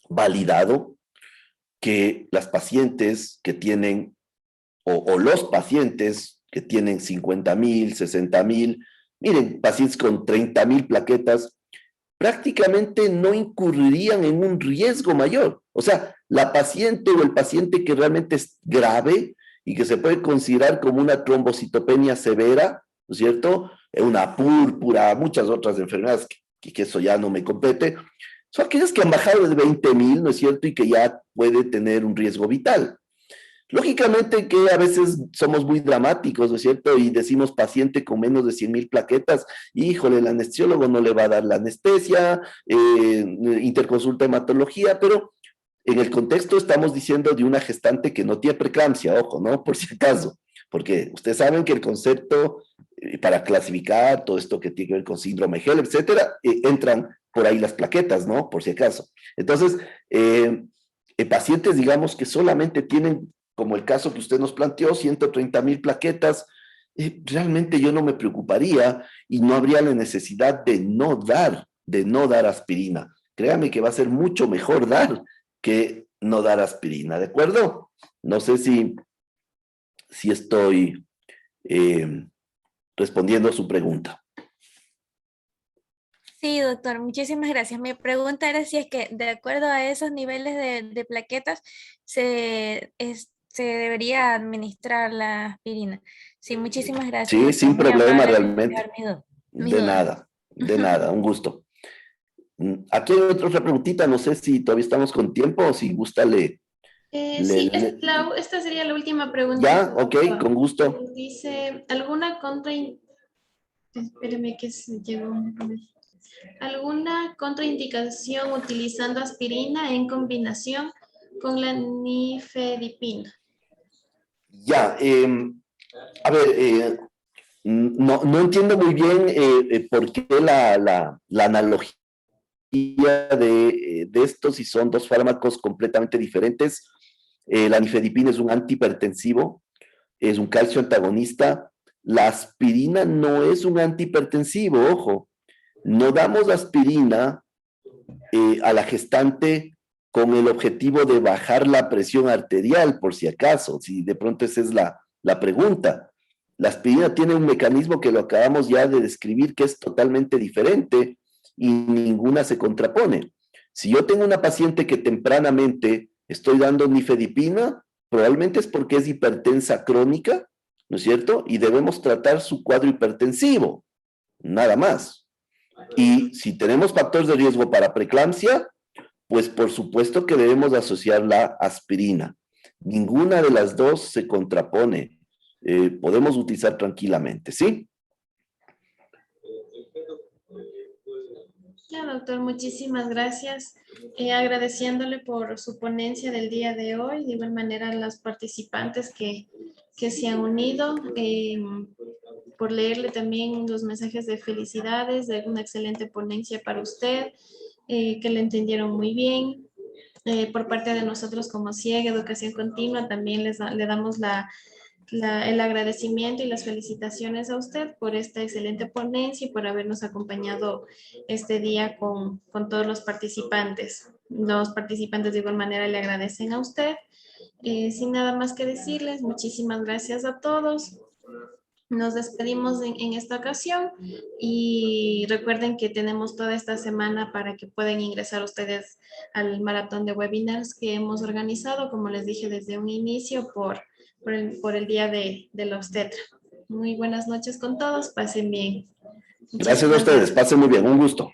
validado que las pacientes que tienen, o los pacientes que tienen 50,000, 60,000, miren, pacientes con 30,000 plaquetas, prácticamente no incurrirían en un riesgo mayor. O sea, la paciente o el paciente que realmente es grave y que se puede considerar como una trombocitopenia severa, ¿no es cierto? Una púrpura, muchas otras enfermedades, que eso ya no me compete, son aquellas que han bajado de 20,000, ¿no es cierto? Y que ya puede tener un riesgo vital. Lógicamente que a veces somos muy dramáticos, ¿no es cierto? Y decimos paciente con menos de 100,000 plaquetas, híjole, el anestesiólogo no le va a dar la anestesia, interconsulta hematología, pero en el contexto estamos diciendo de una gestante que no tiene preeclampsia, ojo, ¿no? Por si acaso, porque ustedes saben que el concepto para clasificar todo esto que tiene que ver con síndrome Hell, etcétera, entran por ahí las plaquetas, ¿no? Por si acaso. Entonces, pacientes, digamos, que solamente tienen, como el caso que usted nos planteó, 130,000 plaquetas, realmente yo no me preocuparía y no habría la necesidad de no dar aspirina. Créame que va a ser mucho mejor dar que no dar aspirina, ¿de acuerdo? No sé si estoy respondiendo a su pregunta. Sí, doctor, muchísimas gracias. Mi pregunta era si es que de acuerdo a esos niveles de plaquetas se debería administrar la aspirina. Sí, muchísimas gracias, Sí, doctor. sin Muy problema amable por realmente. despejar mi duda. De nada, un gusto. Aquí hay otra preguntita, no sé si todavía estamos con tiempo o si gusta Sí, esta sería la última pregunta. Ya, ok, con gusto. Dice, espéreme que se llegó un momento. ¿Alguna contraindicación utilizando aspirina en combinación con la nifedipina? Ya, a ver, no entiendo muy bien por qué la analogía de esto, si son dos fármacos completamente diferentes. La nifedipina es un antihipertensivo, es un calcio antagonista. La aspirina no es un antihipertensivo, ojo. No damos aspirina a la gestante con el objetivo de bajar la presión arterial, por si acaso, si de pronto esa es la pregunta. La aspirina tiene un mecanismo que lo acabamos ya de describir que es totalmente diferente y ninguna se contrapone. Si yo tengo una paciente que tempranamente estoy dando nifedipina, probablemente es porque es hipertensa crónica, ¿no es cierto? Y debemos tratar su cuadro hipertensivo, nada más. Y si tenemos factores de riesgo para preeclampsia, pues por supuesto que debemos asociar la aspirina. Ninguna de las dos se contrapone. Podemos utilizar tranquilamente, ¿sí? Ya, doctor, muchísimas gracias. Agradeciéndole por su ponencia del día de hoy, de igual manera a las participantes que se han unido, por leerle también los mensajes de felicidades, de una excelente ponencia para usted, que le entendieron muy bien. Por parte de nosotros como CIEG Educación Continua, también le damos el agradecimiento y las felicitaciones a usted por esta excelente ponencia y por habernos acompañado este día con todos los participantes. Los participantes de igual manera le agradecen a usted. Sin nada más que decirles, muchísimas gracias a todos. Nos despedimos en esta ocasión y recuerden que tenemos toda esta semana para que puedan ingresar ustedes al maratón de webinars que hemos organizado, como les dije desde un inicio, por el día de la obstetra. Muy buenas noches con todos, pasen bien. Gracias a ustedes, pasen muy bien, un gusto.